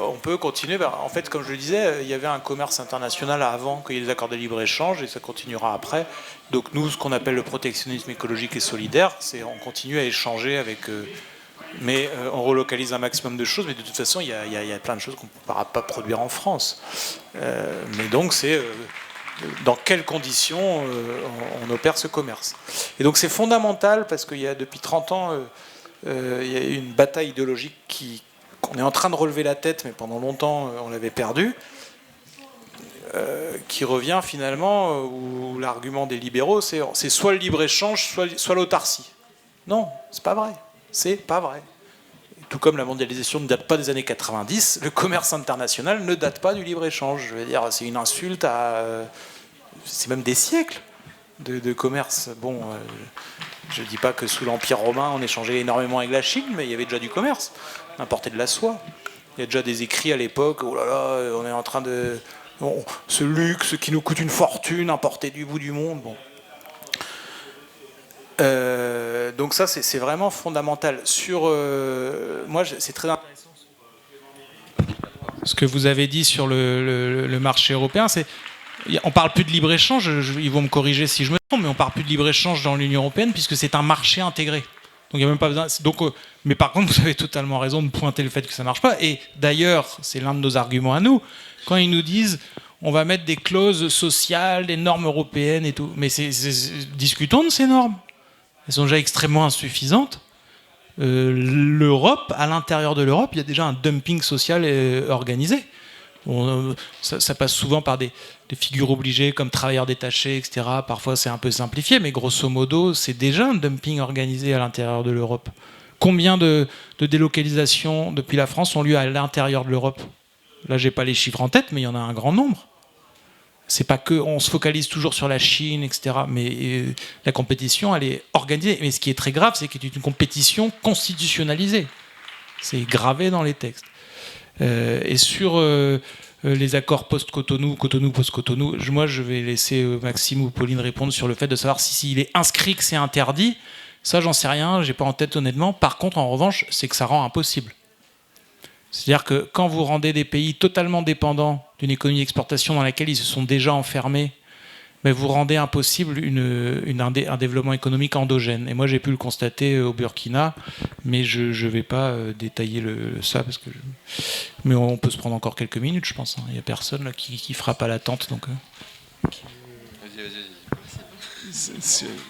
on peut continuer. En fait, comme je le disais, il y avait un commerce international avant qu'il y ait des accords de libre-échange et ça continuera après. Donc nous, ce qu'on appelle le protectionnisme écologique et solidaire, c'est on continue à échanger avec... mais on relocalise un maximum de choses, mais de toute façon, il y a plein de choses qu'on ne pourra pas produire en France. Mais donc, c'est dans quelles conditions on opère ce commerce. Et donc, c'est fondamental parce qu'il y a depuis 30 ans, il y a eu une bataille idéologique qu'on est en train de relever la tête, mais pendant longtemps, on l'avait perdue, qui revient finalement où l'argument des libéraux, c'est soit le libre-échange, soit l'autarcie. Non, c'est pas vrai. C'est pas vrai. Tout comme la mondialisation ne date pas des années 90, le commerce international ne date pas du libre-échange. Je veux dire, c'est une insulte à... c'est même des siècles de commerce. Bon, je ne dis pas que sous l'Empire romain, on échangeait énormément avec la Chine, mais il y avait déjà du commerce. On importait de la soie. Il y a déjà des écrits à l'époque, oh là là, on est en train de... ce luxe qui nous coûte une fortune, importé du bout du monde. Bon. Donc ça, c'est vraiment fondamental. Moi, c'est très intéressant.
Ce que vous avez dit sur le marché européen, c'est... On ne parle plus de libre-échange, ils vont me corriger si je me trompe, mais on ne parle plus de libre-échange dans l'Union européenne puisque c'est un marché intégré. Donc il n'y a même pas besoin... mais par contre, vous avez totalement raison de pointer le fait que ça ne marche pas. Et d'ailleurs, c'est l'un de nos arguments à nous, quand ils nous disent... on va mettre des clauses sociales, des normes européennes et tout. Mais discutons de ces normes. Elles sont déjà extrêmement insuffisantes. L'Europe, à l'intérieur de l'Europe, il y a déjà un dumping social organisé. Ça passe souvent par des figures obligées comme travailleurs détachés, etc. Parfois, c'est un peu simplifié, mais grosso modo, c'est déjà un dumping organisé à l'intérieur de l'Europe. Combien de délocalisations depuis la France ont lieu à l'intérieur de l'Europe? Là, je n'ai pas les chiffres en tête, mais il y en a un grand nombre. C'est pas que on se focalise toujours sur la Chine, etc. Mais la compétition, elle est organisée. Mais ce qui est très grave, c'est que c'est une compétition constitutionnalisée. C'est gravé dans les textes. Et sur les accords post-Cotonou, post-Cotonou, moi je vais laisser Maxime ou Pauline répondre sur le fait de savoir s'il est inscrit que c'est interdit. Ça, j'en sais rien, j'ai pas en tête honnêtement. Par contre, en revanche, c'est que ça rend impossible. C'est-à-dire que quand vous rendez des pays totalement dépendants d'une économie d'exportation dans laquelle ils se sont déjà enfermés, mais vous rendez impossible un développement économique endogène. Et moi, j'ai pu le constater au Burkina, mais je ne vais pas détailler ça, parce que mais on peut se prendre encore quelques minutes, je pense. Il n'y a personne là, qui frappe à la tente. Donc,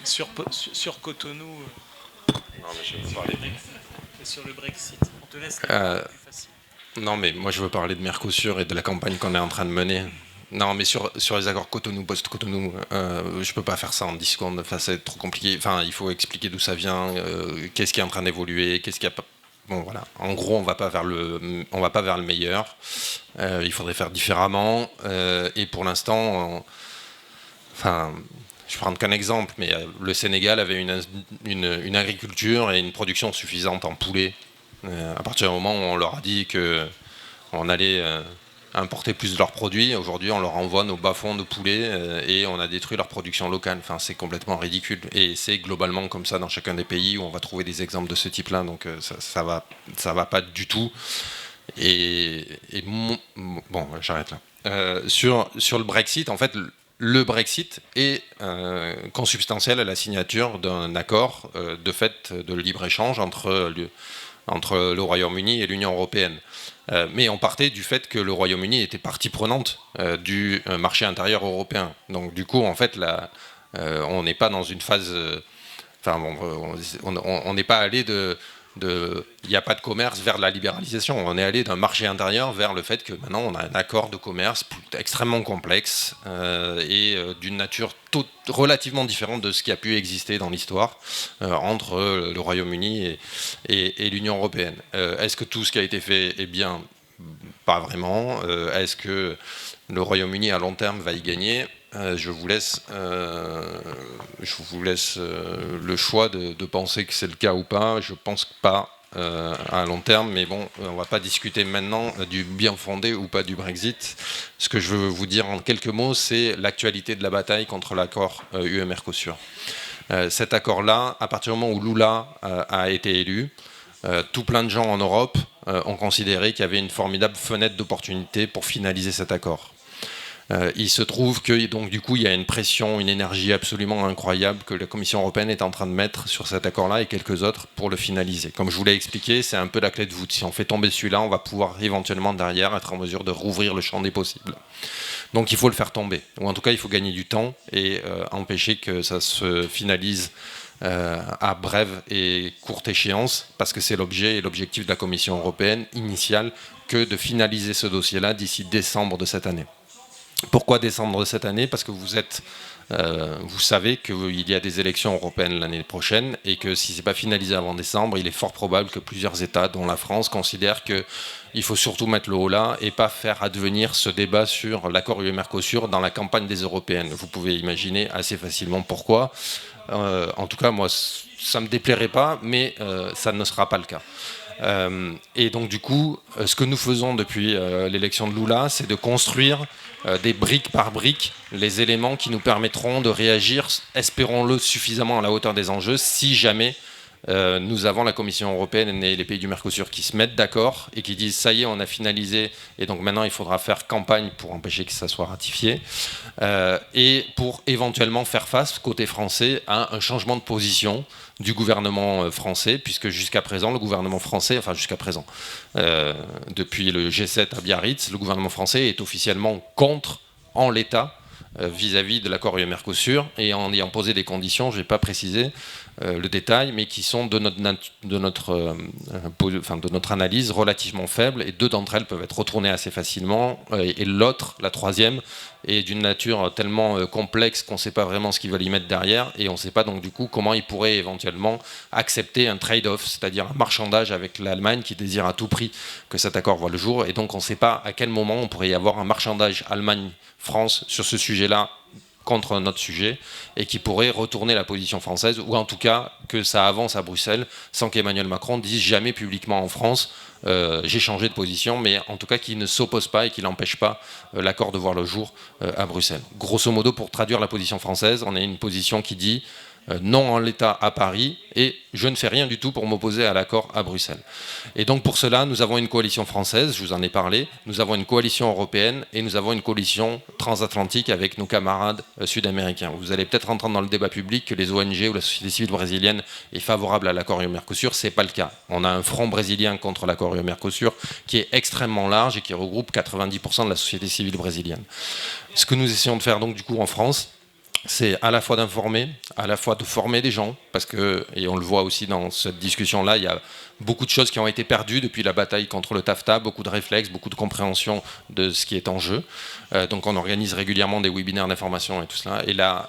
Sur Cotonou, sur le Brexit, on te laisse la plus facile.
Non, mais moi je veux parler de Mercosur et de la campagne qu'on est en train de mener. Non, mais sur les accords Cotonou, post-Cotonou, je peux pas faire ça en 10 secondes. Enfin, c'est trop compliqué. Enfin, il faut expliquer d'où ça vient, qu'est-ce qui est en train d'évoluer, qu'est-ce qui a pas. Bon, voilà. En gros, on va pas vers le meilleur. Il faudrait faire différemment. Et pour l'instant, enfin. Je vais prendre qu'un exemple, mais le Sénégal avait une agriculture et une production suffisante en poulet. À partir du moment où on leur a dit qu'on allait importer plus de leurs produits, aujourd'hui on leur envoie nos bas-fonds de poulet et on a détruit leur production locale. Enfin, c'est complètement ridicule. Et c'est globalement comme ça dans chacun des pays où on va trouver des exemples de ce type-là. Donc ça va pas du tout. Bon, j'arrête là. Sur le Brexit, en fait. Le Brexit est consubstantiel à la signature d'un accord de fait de libre-échange entre le Royaume-Uni et l'Union européenne. Mais on partait du fait que le Royaume-Uni était partie prenante du marché intérieur européen. Donc du coup, en fait, on n'est pas dans une phase... on n'est pas allé il n'y a pas de commerce vers la libéralisation. On est allé d'un marché intérieur vers le fait que maintenant on a un accord de commerce extrêmement complexe et d'une nature relativement différente de ce qui a pu exister dans l'histoire entre le Royaume-Uni et l'Union européenne. Est-ce que tout ce qui a été fait est bien ? Pas vraiment. Est-ce que le Royaume-Uni à long terme va y gagner ? Je vous laisse le choix de penser que c'est le cas ou pas. Je pense pas à long terme, mais bon, on va pas discuter maintenant du bien fondé ou pas du Brexit. Ce que je veux vous dire en quelques mots, c'est l'actualité de la bataille contre l'accord UE-Mercosur. Cet accord-là, à partir du moment où Lula a été élu, tout plein de gens en Europe ont considéré qu'il y avait une formidable fenêtre d'opportunité pour finaliser cet accord. Il se trouve que donc du coup il y a une pression, une énergie absolument incroyable que la Commission européenne est en train de mettre sur cet accord-là et quelques autres pour le finaliser. Comme je vous l'ai expliqué, c'est un peu la clé de voûte. Si on fait tomber celui-là, on va pouvoir éventuellement derrière être en mesure de rouvrir le champ des possibles. Donc il faut le faire tomber, ou en tout cas il faut gagner du temps et empêcher que ça se finalise à brève et courte échéance, parce que c'est l'objet et l'objectif de la Commission européenne initiale que de finaliser ce dossier-là d'ici décembre de cette année. Pourquoi décembre de cette année ? Parce que vous savez qu'il y a des élections européennes l'année prochaine et que si ce n'est pas finalisé avant décembre, il est fort probable que plusieurs États, dont la France, considèrent qu'il faut surtout mettre le haut là et pas faire advenir ce débat sur l'accord UE-Mercosur dans la campagne des européennes. Vous pouvez imaginer assez facilement pourquoi. En tout cas, moi, ça ne me déplairait pas, mais ça ne sera pas le cas. Et donc du coup, ce que nous faisons depuis l'élection de Lula, c'est de construire des briques par briques les éléments qui nous permettront de réagir, espérons-le, suffisamment à la hauteur des enjeux, si jamais nous avons la Commission européenne et les pays du Mercosur qui se mettent d'accord et qui disent ça y est, on a finalisé et donc maintenant il faudra faire campagne pour empêcher que ça soit ratifié et pour éventuellement faire face, côté français, à un changement de position du gouvernement français, puisque jusqu'à présent, le gouvernement français, depuis le G7 à Biarritz, le gouvernement français est officiellement contre, en l'état, vis-à-vis de l'accord UE-Mercosur, et en ayant posé des conditions, je ne vais pas préciser le détail, mais qui sont de notre analyse relativement faibles, et deux d'entre elles peuvent être retournées assez facilement, et l'autre, la troisième,
est d'une nature tellement complexe qu'on ne sait pas vraiment ce qu'ils veulent y mettre derrière, et on ne sait pas donc du coup comment ils pourraient éventuellement accepter un trade-off, c'est-à-dire un marchandage avec l'Allemagne qui désire à tout prix que cet accord voit le jour, et donc on ne sait pas à quel moment on pourrait y avoir un marchandage Allemagne-France sur ce sujet-là contre notre sujet, et qui pourrait retourner la position française, ou en tout cas que ça avance à Bruxelles sans qu'Emmanuel Macron dise jamais publiquement en France j'ai changé de position, mais en tout cas qu'il ne s'oppose pas et qu'il n'empêche pas l'accord de voir le jour à Bruxelles. Grosso modo, pour traduire la position française, on a une position qui dit non en l'état à Paris, et je ne fais rien du tout pour m'opposer à l'accord à Bruxelles. Et donc pour cela, nous avons une coalition française, je vous en ai parlé, nous avons une coalition européenne, et nous avons une coalition transatlantique avec nos camarades sud-américains. Vous allez peut-être entendre dans le débat public que les ONG ou la société civile brésilienne est favorable à l'accord UE-Mercosur, c'est pas le cas. On a un front brésilien contre l'accord UE-Mercosur qui est extrêmement large et qui regroupe 90% de la société civile brésilienne. Ce que nous essayons de faire donc du coup en France, c'est à la fois d'informer, à la fois de former des gens, parce que, et on le voit aussi dans cette discussion-là, il y a beaucoup de choses qui ont été perdues depuis la bataille contre le TAFTA, beaucoup de réflexes, beaucoup de compréhension de ce qui est en jeu. Donc on organise régulièrement des webinaires d'information et tout cela. Et la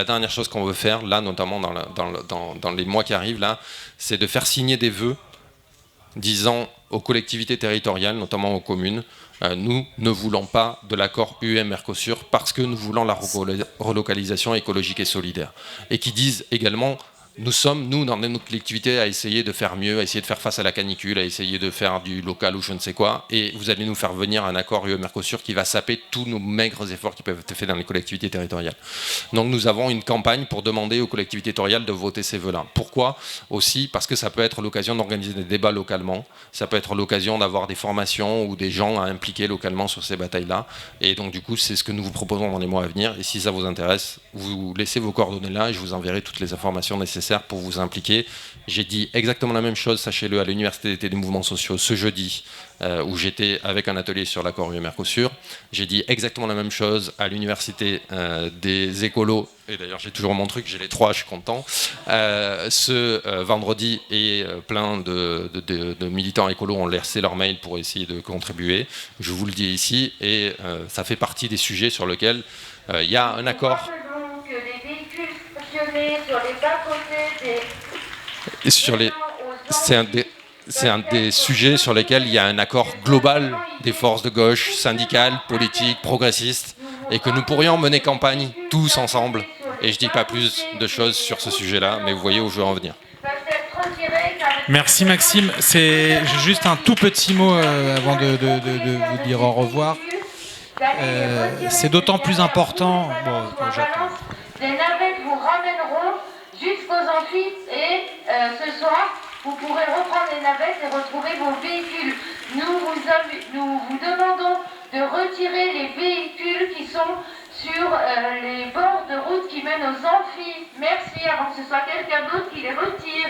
dernière chose qu'on veut faire, là, notamment dans les mois qui arrivent, là, c'est de faire signer des vœux disant aux collectivités territoriales, notamment aux communes, nous ne voulons pas de l'accord UE-Mercosur parce que nous voulons la relocalisation écologique et solidaire. Et qui disent également, nous sommes, nous, dans notre collectivité, à essayer de faire mieux, à essayer de faire face à la canicule, à essayer de faire du local ou je ne sais quoi, et vous allez nous faire venir un accord UE-Mercosur qui va saper tous nos maigres efforts qui peuvent être faits dans les collectivités territoriales. Donc nous avons une campagne pour demander aux collectivités territoriales de voter ces vœux-là. Pourquoi ? Aussi parce que ça peut être l'occasion d'organiser des débats localement, ça peut être l'occasion d'avoir des formations ou des gens à impliquer localement sur ces batailles-là, et donc du coup c'est ce que nous vous proposons dans les mois à venir, et si ça vous intéresse, vous laissez vos coordonnées là, et je vous enverrai toutes les informations nécessaires pour vous impliquer. J'ai dit exactement la même chose, sachez-le, à l'Université d'été des mouvements sociaux ce jeudi, où j'étais avec un atelier sur l'accord UE-Mercosur. J'ai dit exactement la même chose à l'Université des écolos, et d'ailleurs j'ai toujours mon truc, j'ai les 3, je suis content, ce vendredi, et plein de militants écolos ont laissé leur mail pour essayer de contribuer. Je vous le dis ici, et ça fait partie des sujets sur lesquels il y a un accord. C'est un des sujets sur lesquels il y a un accord global des forces de gauche, syndicales, politiques, progressistes, et que nous pourrions mener campagne tous ensemble. Et je ne dis pas plus de choses sur ce sujet-là, mais vous voyez où je veux en venir.
Merci Maxime. C'est juste un tout petit mot avant de vous dire au revoir. C'est d'autant plus important. Bon, j'attends.
Les navettes vous ramèneront jusqu'aux amphis et ce soir, vous pourrez reprendre les navettes et retrouver vos véhicules. Nous vous demandons de retirer les véhicules qui sont sur les bords de route qui mènent aux amphis. Merci, avant que ce soit quelqu'un d'autre qui les retire.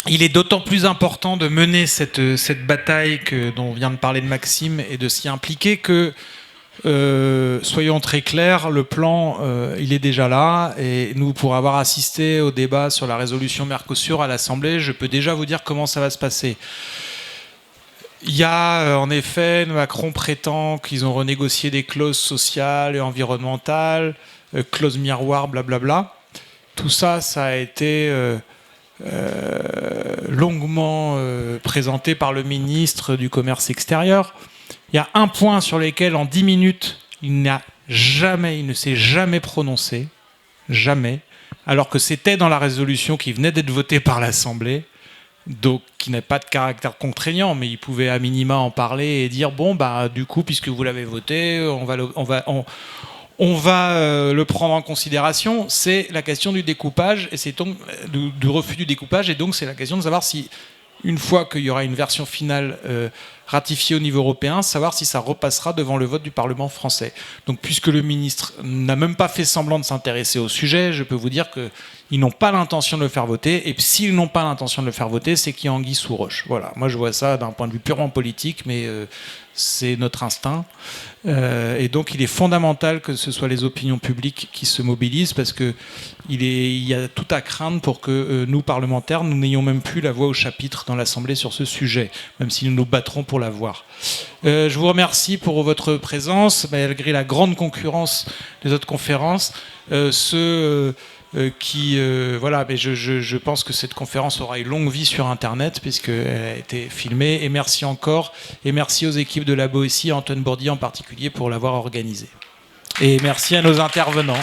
Il est d'autant plus important de mener cette bataille dont vient de parler de Maxime et de s'y impliquer que soyons très clairs, le plan il est déjà là, et nous, pour avoir assisté au débat sur la résolution Mercosur à l'Assemblée, je peux déjà vous dire comment ça va se passer. Il y a en effet, Macron prétend qu'ils ont renégocié des clauses sociales et environnementales, clauses miroirs, blablabla. Tout ça, ça a été longuement présenté par le ministre du Commerce extérieur. Il y a un point sur lequel, en 10 minutes, il ne s'est jamais prononcé, jamais, alors que c'était dans la résolution qui venait d'être votée par l'Assemblée, donc qui n'a pas de caractère contraignant, mais il pouvait à minima en parler et dire bon bah du coup puisque vous l'avez voté, on va le prendre en considération. C'est la question du découpage et c'est donc du refus du découpage, et donc c'est la question de savoir si une fois qu'il y aura une version finale ratifiée au niveau européen, savoir si ça repassera devant le vote du Parlement français. Donc puisque le ministre n'a même pas fait semblant de s'intéresser au sujet, je peux vous dire qu'ils n'ont pas l'intention de le faire voter, et s'ils n'ont pas l'intention de le faire voter, c'est qu'il y a anguille sous roche. Voilà, moi je vois ça d'un point de vue purement politique, mais c'est notre instinct. Et donc il est fondamental que ce soit les opinions publiques qui se mobilisent, parce qu'il y a tout à craindre pour que nous, parlementaires, nous n'ayons même plus la voix au chapitre dans l'Assemblée sur ce sujet, même si nous nous battrons pour pour la voir. Je vous remercie pour votre présence, malgré la grande concurrence des autres conférences. Je pense que cette conférence aura une longue vie sur Internet puisqu'elle a été filmée. Et merci encore. Et merci aux équipes de la BOESI, Antoine Bourdier en particulier, pour l'avoir organisée. Et merci à nos intervenants.